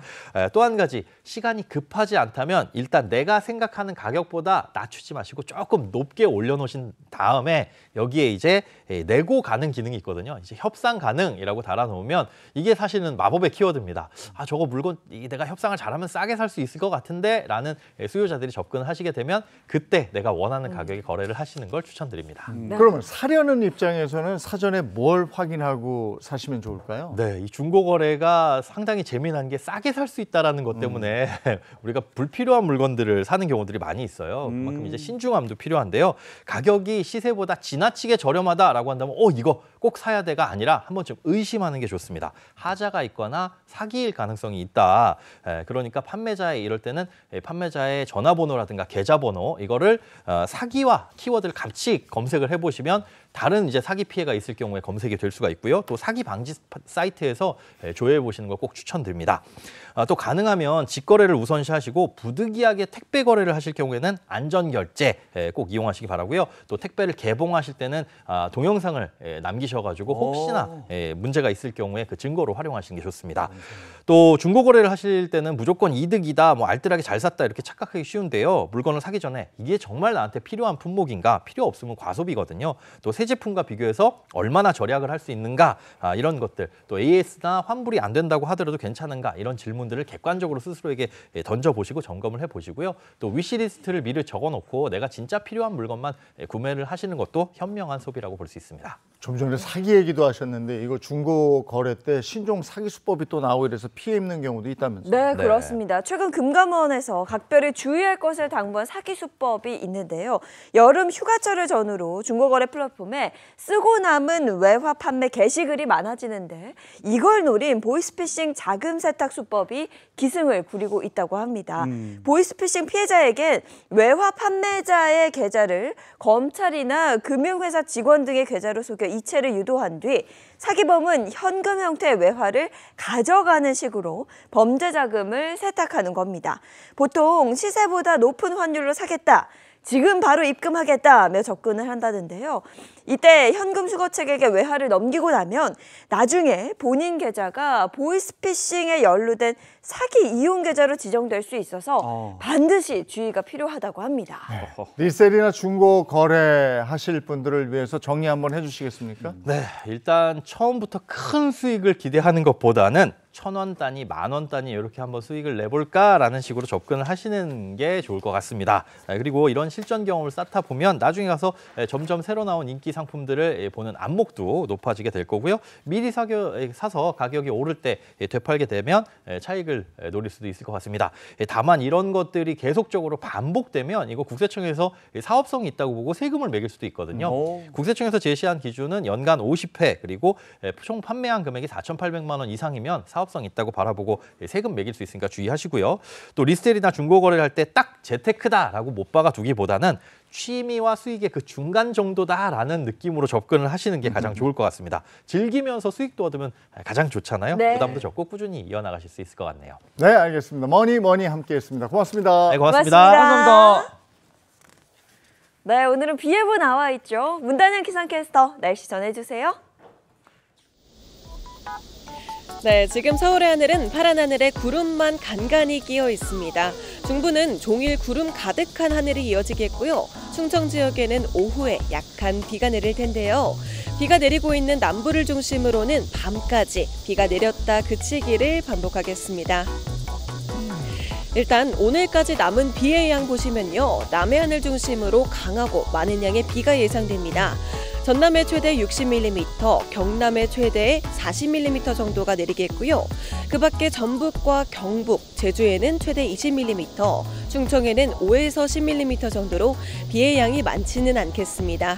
또 한 가지 시간이 급하지 않다면 일단 내가 생각하는 가격보다 낮추지 마시고 조금 높게 올려놓으신 다음에 여기에 이제 내고 가능 기능이 있거든요. 이제 협상 가능이라고 달아놓으면 이게 사실은 마법의 키워드입니다. 아 저거 물건 내가 협상을 잘하면 싸게 살 수 있을 것 같은데 라는 수요자들이 접근을 하시게 되면 그때 내가 원하는 가격에 거래를 하시는 걸 추천드립니다. 그러면 사려는 입장에서는 사전에 뭘 확인하고 사시면 좋을까요? 네, 이 중고거래가 상당히 재미난 게 싸게 살 수 있다는 것 때문에 우리가 불필요한 물건들을 사는 경우들이 많이 있어요. 그만큼 이제 신중함도 필요한데요. 가격이 시세보다 지나치게 저렴하다라고 한다면 이거 꼭 사야 돼가 아니라 한 번쯤 의심하는 게 좋습니다. 하자가 있거나 사기일 가능성이 있다. 그러니까 판매자에 이럴 때는 판매자의 전화번호라든가 계좌번호 이거를 사기와 키워드를 같이 검색을 해보시면 다른 이제 사기 피해가 있을 경우에 검색이 될 수가 있고요. 또 사기 방지 사이트에서 조회해 보시는 걸 꼭 추천드립니다. 또 가능하면 직거래를 우선시하시고 부득이하게 택배 거래를 하실 경우에는 안전결제 꼭 이용하시기 바라고요. 또 택배를 개봉하실 때는 동영상을 남기셔가지고 혹시나 문제가 있을 경우에 그 증거로 활용하시는 게 좋습니다. 또 중고거래를 하실 때는 무조건 이득이다, 뭐 알뜰하게 잘 샀다 이렇게 착각하기 쉬운데요. 물건을 사기 전에 이게 정말 나한테 필요한 품목인가, 필요 없으면 과소비거든요. 또 새 제품과 비교해서 얼마나 절약을 할 수 있는가 이런 것들, 또 AS나 환불이 안 된다고 하더라도 괜찮은가 이런 질문들을 객관적으로 스스로에게 던져보시고 점검을 해보시고요. 또 위시리스트를 미리 적어놓고 내가 진짜 필요한 물건만 구매를 하시는 것도 현명한 소비라고 볼 수 있습니다. 좀 전에 사기 얘기도 하셨는데 이거 중고 거래 때 신종 사기 수법이 또 나오고 이래서 피해 입는 경우도 있다면서요? 네, 그렇습니다. 최근 금감원에서 각별히 주의할 것을 당부한 사기 수법이 있는데요. 여름 휴가철을 전후로 중고거래 플랫폼에 쓰고 남은 외화 판매 게시글이 많아지는데 이걸 노린 보이스피싱 자금 세탁 수법이 기승을 부리고 있다고 합니다. 보이스피싱 피해자에겐 외화 판매자의 계좌를 검찰이나 금융회사 직원 등의 계좌로 속여 이체를 유도한 뒤 사기범은 현금 형태의 외화를 가져가는 식으로 범죄 자금을 세탁하는 겁니다. 보통 시세보다 높은 환율로 사겠다, 지금 바로 입금하겠다며 접근을 한다는데요. 이때 현금 수거책에게 외화를 넘기고 나면 나중에 본인 계좌가 보이스피싱에 연루된 사기 이용 계좌로 지정될 수 있어서 반드시 주의가 필요하다고 합니다. 리셀이나 중고 거래 하실 분들을 위해서 정리 한번 해주시겠습니까? 네, 일단 처음부터 큰 수익을 기대하는 것보다는 1,000원 단위, 10,000원 단위 이렇게 한번 수익을 내볼까라는 식으로 접근을 하시는 게 좋을 것 같습니다. 그리고 이런 실전 경험을 쌓다 보면 나중에 가서 점점 새로 나온 인기 상품들을 보는 안목도 높아지게 될 거고요. 미리 사서 가격이 오를 때 되팔게 되면 차익을 노릴 수도 있을 것 같습니다. 다만 이런 것들이 계속적으로 반복되면 이거 국세청에서 사업성이 있다고 보고 세금을 매길 수도 있거든요. 국세청에서 제시한 기준은 연간 50회 그리고 총 판매한 금액이 4,800만 원 이상이면 사업성이 있다고 바라보고 세금 매길 수 있으니까 주의하시고요. 또 리셀이나 중고거래를 할 때 딱 재테크다라고 못 박아두기보다는 취미와 수익의 그 중간 정도다라는 느낌으로 접근을 하시는 게 가장 좋을 것 같습니다. 즐기면서 수익도 얻으면 가장 좋잖아요. 네. 부담도 적고 꾸준히 이어나가실 수 있을 것 같네요. 네, 알겠습니다. 머니 함께했습니다. 고맙습니다. 네, 고맙습니다. 감사합니다. 네, 오늘은 비 예보 나와 있죠. 문단영 기상캐스터 날씨 전해주세요. 네, 지금 서울의 하늘은 파란 하늘에 구름만 간간히 끼어 있습니다. 중부는 종일 구름 가득한 하늘이 이어지겠고요. 충청 지역에는 오후에 약한 비가 내릴 텐데요. 비가 내리고 있는 남부를 중심으로는 밤까지 비가 내렸다 그치기를 반복하겠습니다. 일단 오늘까지 남은 비의 양 보시면요. 남해안을 중심으로 강하고 많은 양의 비가 예상됩니다. 전남에 최대 60mm, 경남에 최대 40mm 정도가 내리겠고요. 그 밖에 전북과 경북, 제주에는 최대 20mm, 충청에는 5에서 10mm 정도로 비의 양이 많지는 않겠습니다.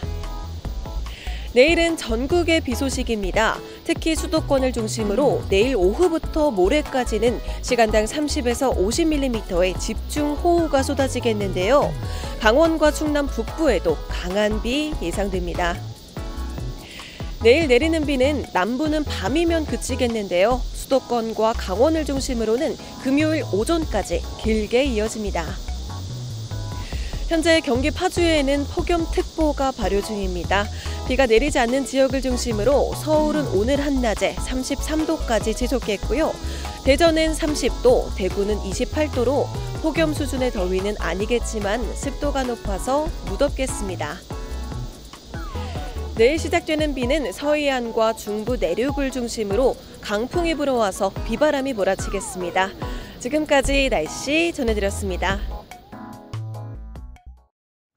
내일은 전국의 비 소식입니다. 특히 수도권을 중심으로 내일 오후부터 모레까지는 시간당 30에서 50mm의 집중호우가 쏟아지겠는데요. 강원과 충남 북부에도 강한 비 예상됩니다. 내일 내리는 비는 남부는 밤이면 그치겠는데요. 수도권과 강원을 중심으로는 금요일 오전까지 길게 이어집니다. 현재 경기 파주에는 폭염특보가 발효 중입니다. 비가 내리지 않는 지역을 중심으로 서울은 오늘 한낮에 33도까지 지속했고요. 대전은 30도, 대구는 28도로 폭염 수준의 더위는 아니겠지만 습도가 높아서 무덥겠습니다. 내일 시작되는 비는 서해안과 중부 내륙을 중심으로 강풍이 불어와서 비바람이 몰아치겠습니다. 지금까지 날씨 전해드렸습니다.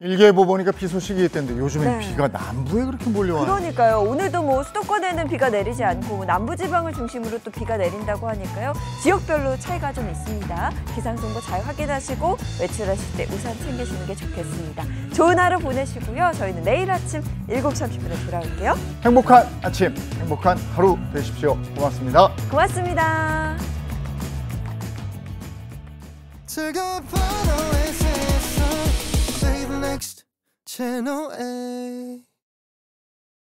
일기예보 보니까 비 소식이 있던데 요즘엔 네. 비가 남부에 그렇게 몰려와요. 그러니까요. 오늘도 뭐 수도권에는 비가 내리지 않고 남부지방을 중심으로 또 비가 내린다고 하니까요. 지역별로 차이가 좀 있습니다. 기상정보 잘 확인하시고 외출하실 때 우산 챙기시는 게 좋겠습니다. 좋은 하루 보내시고요. 저희는 내일 아침 7시 30분에 돌아올게요. 행복한 아침, 행복한 하루 되십시오. 고맙습니다. 고맙습니다. 즐거운 하루의 세상 Save the next channel